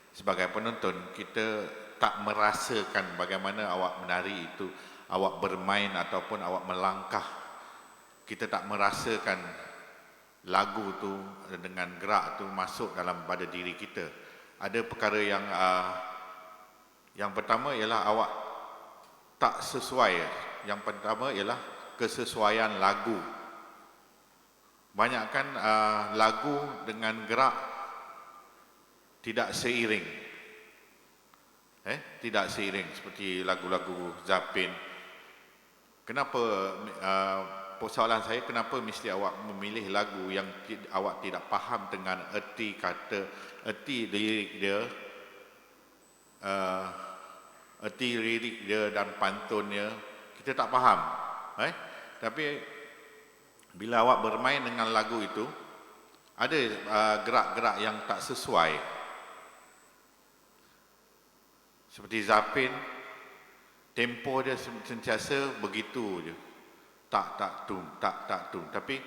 Speaker 5: sebagai penonton, kita tak merasakan bagaimana awak menari itu, awak bermain ataupun awak melangkah. Kita tak merasakan lagu tu dengan gerak tu masuk dalam pada diri kita. Ada perkara yang pertama ialah awak tak sesuai. Yang pertama ialah kesesuaian lagu. Banyakkan lagu dengan gerak tidak seiring. Tidak seiring seperti lagu-lagu Zapin. Kenapa persoalan saya, kenapa mesti awak memilih lagu yang awak tidak faham dengan erti kata, erti lirik dia, erti lirik dia dan pantunnya, kita tak faham. Tapi bila awak bermain dengan lagu itu, ada gerak-gerak yang tak sesuai. Seperti Zapin, tempo dia sentiasa begitu je. Tak tum. Tapi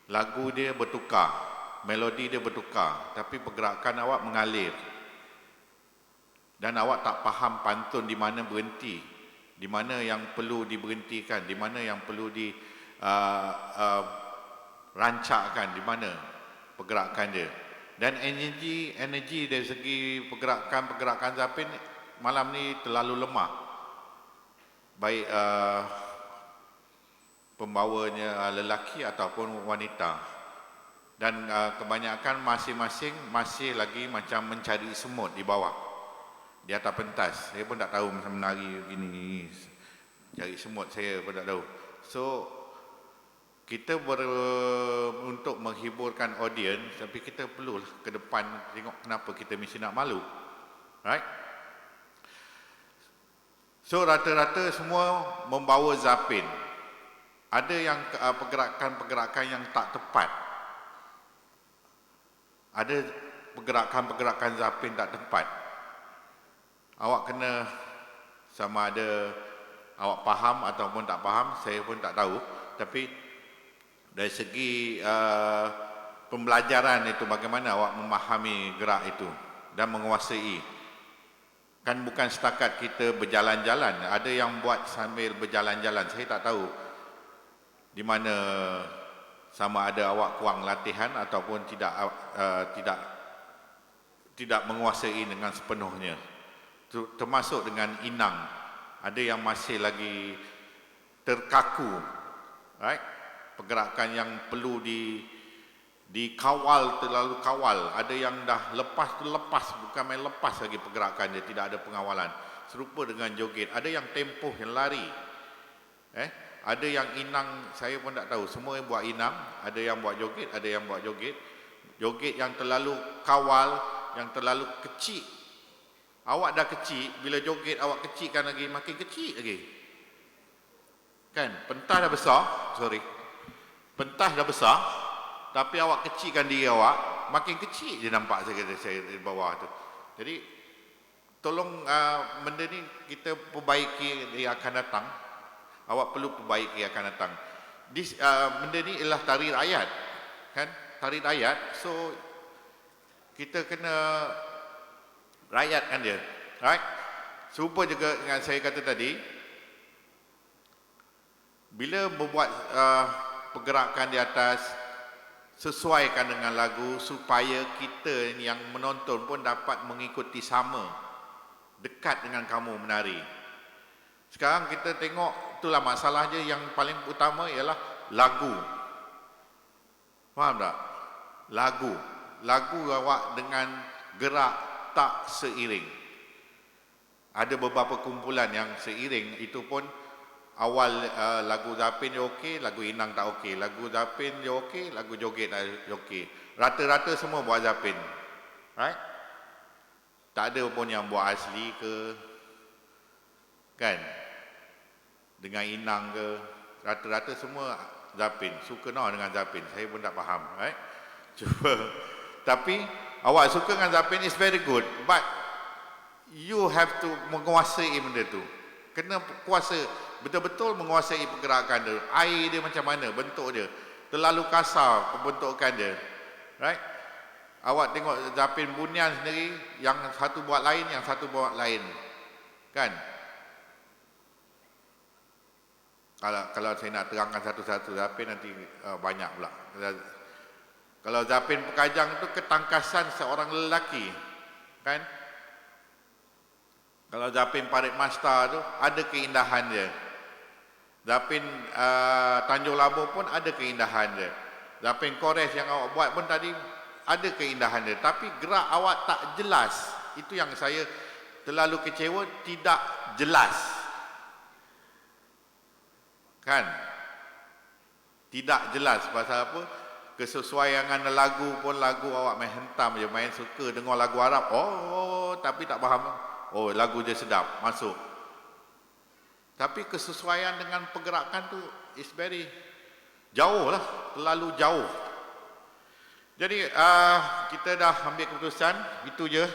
Speaker 5: lagu dia bertukar, melodi dia bertukar, tapi pergerakan awak mengalir. Dan awak tak faham pantun di mana berhenti, di mana yang perlu diberhentikan, di mana yang perlu rancakkan, di mana pergerakan dia. Dan energi dari segi pergerakan Zapin malam ni terlalu lemah. Baik pembawanya lelaki ataupun wanita. Dan kebanyakan masing-masing masih lagi macam mencari semut di bawah, di atas pentas. Saya pun tak tahu macam menari gini, cari semut saya pun tak tahu. So kita untuk menghiburkan audiens, tapi kita perlulah ke depan tengok kenapa kita mesti nak malu. Right? So rata-rata semua membawa Zapin. Ada yang pergerakan-pergerakan yang tak tepat. Ada pergerakan-pergerakan Zapin tak tepat. Awak kena, sama ada awak faham ataupun tak faham, saya pun tak tahu. Tapi dari segi pembelajaran itu, bagaimana awak memahami gerak itu dan menguasai. Kan bukan setakat kita berjalan-jalan, ada yang buat sambil berjalan-jalan. Saya tak tahu di mana, sama ada awak kurang latihan ataupun tidak menguasai dengan sepenuhnya. Termasuk dengan inang, ada yang masih lagi terkaku, right? Pergerakan yang perlu dikawal, terlalu kawal. Ada yang dah lepas, bukan main lepas lagi pergerakan dia, tidak ada pengawalan. Serupa dengan joget. Ada yang tempoh, yang lari. Ada yang inang, saya pun tak tahu. Semua yang buat inang, ada yang buat joget, ada yang buat joget. Joget yang terlalu kawal, yang terlalu kecil. Awak dah kecil, bila joget awak kecilkan lagi, makin kecil lagi. Kan, pentas dah besar, pentas dah besar, tapi awak kecilkan diri awak, makin kecil je nampak saya di bawah tu. Jadi tolong benda ni kita perbaiki di akan datang. Awak perlu perbaiki akan datang. Benda ni ialah tari rakyat, kan? Tari rakyat, so kita kena rakyatkan dia, right? Serupa juga dengan saya kata tadi, bila membuat pergerakan di atas, sesuaikan dengan lagu supaya kita yang menonton pun dapat mengikuti sama, dekat dengan kamu menari. Sekarang kita tengok, itulah masalahnya yang paling utama ialah lagu. Faham tak? Lagu awak dengan gerak tak seiring. Ada beberapa kumpulan yang seiring, itu pun awal lagu Zapin dia okey, lagu Inang tak okey. Lagu Zapin dia okey, lagu joget tak okey. Rata-rata semua buat Zapin. Right? Tak ada pun yang buat asli ke, kan? Dengan Inang ke, rata-rata semua Zapin. Suka dengan Zapin, saya pun tak faham, right? Cuba. Tapi awak suka dengan Zapin is very good, but you have to menguasai benda tu. Kena kuasa, betul-betul menguasai pergerakan dia. Air dia macam mana, bentuk dia. Terlalu kasar pembentukan dia, right? Awak tengok Zapin Bunian sendiri, yang satu buat lain, yang satu buat lain, kan? Kalau saya nak terangkan satu-satu Zapin nanti banyak pula. Kalau Zapin Pekajang itu ketangkasan seorang lelaki, kan? Kalau Zapin Parit Masta tu ada keindahan dia. Zapin Tanjung Labur pun ada keindahan dia. Zapin Kores yang awak buat pun tadi ada keindahan dia. Tapi gerak awak tak jelas. Itu yang saya terlalu kecewa, tidak jelas. Kan? Tidak jelas pasal apa? Kesesuaian lagu pun lagu awak main hentam je, main suka dengar lagu Arab. Oh, tapi tak faham. Oh, lagu je sedap, masuk. Tapi kesesuaian dengan pergerakan tu is very jauh lah, terlalu jauh. Jadi kita dah ambil keputusan, itu je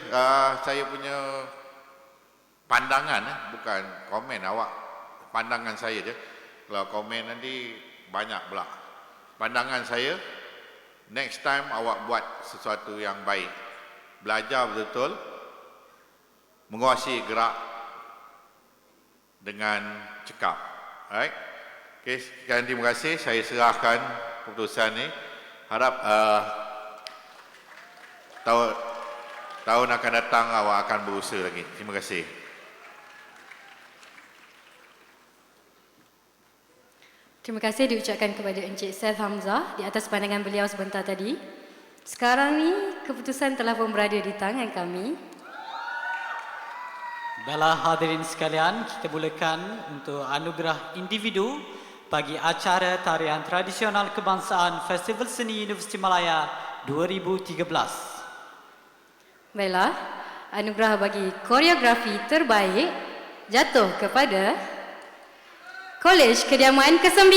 Speaker 5: saya punya pandangan, bukan komen awak, pandangan saya je. Kalau komen nanti banyak pula. Pandangan saya, next time awak buat sesuatu yang baik. Belajar betul-betul, menguasai gerak dengan cekap. Alright? Okay, sekian, terima kasih. Saya serahkan keputusan ni. Harap tahun akan datang awak akan berusaha lagi. Terima kasih.
Speaker 2: Terima kasih diucapkan kepada Encik Seth Hamzah di atas pandangan beliau sebentar tadi. Sekarang ni keputusan telah pun berada di tangan kami.
Speaker 1: Baiklah hadirin sekalian, kita mulakan untuk anugerah individu bagi acara tarian tradisional kebangsaan Festival Seni Universiti Malaya 2013.
Speaker 2: Baiklah, anugerah bagi koreografi terbaik jatuh kepada Kolej Kediaman ke-9.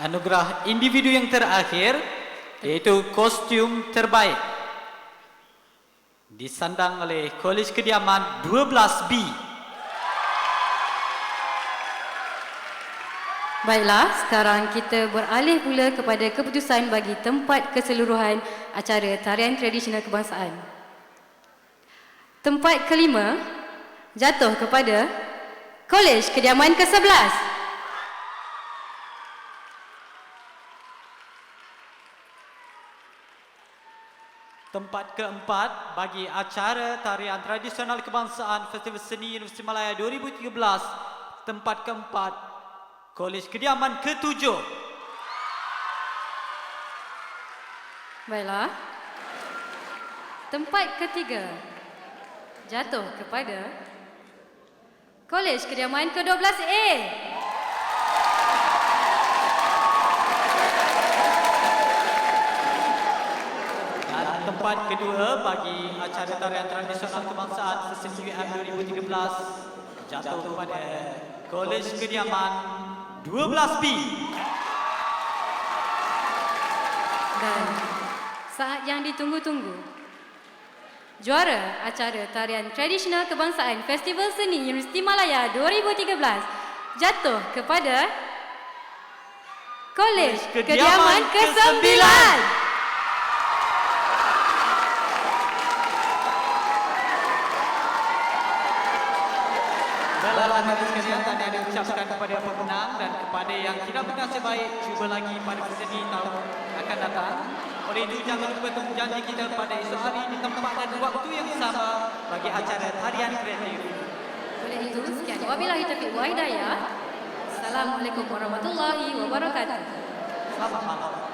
Speaker 1: Anugerah individu yang terakhir iaitu kostum terbaik disandang oleh Kolej Kediaman 12B.
Speaker 2: Baiklah, sekarang kita beralih pula kepada keputusan bagi tempat keseluruhan acara tarian tradisional kebangsaan. Tempat kelima jatuh kepada Kolej Kediaman ke-11.
Speaker 1: Tempat keempat bagi acara tarian tradisional kebangsaan Festival Seni Universiti Malaya 2013. Tempat keempat, Kolej Kediaman ke-7.
Speaker 2: Baiklah. Tempat ketiga jatuh kepada Kolej Kediaman ke-12A.
Speaker 1: Dan tempat kedua bagi acara tarian tradisional kebangsaan Seni UM 2013 jatuh kepada Kolej Kediaman 12B.
Speaker 2: Dan saat yang ditunggu-tunggu, Juara acara tarian tradisional kebangsaan Festival Seni Universiti Malaya 2013 jatuh kepada Kolej Kediaman ke-9.
Speaker 1: Baiklah hadirin sekalian, tadi ada ucapkan kepada pemenang dan kepada yang tidak bernasib baik, cuba lagi pada seni tahun akan datang. Oleh itu jangan lupa untuk janji kita pada esok hari di tempat dan waktu yang sama bagi acara tarian kreatif.
Speaker 2: Oleh itu, sekian. Wabillahi taufiq wa hidayah. Assalamualaikum warahmatullahi wabarakatuh.
Speaker 1: Selamat malam.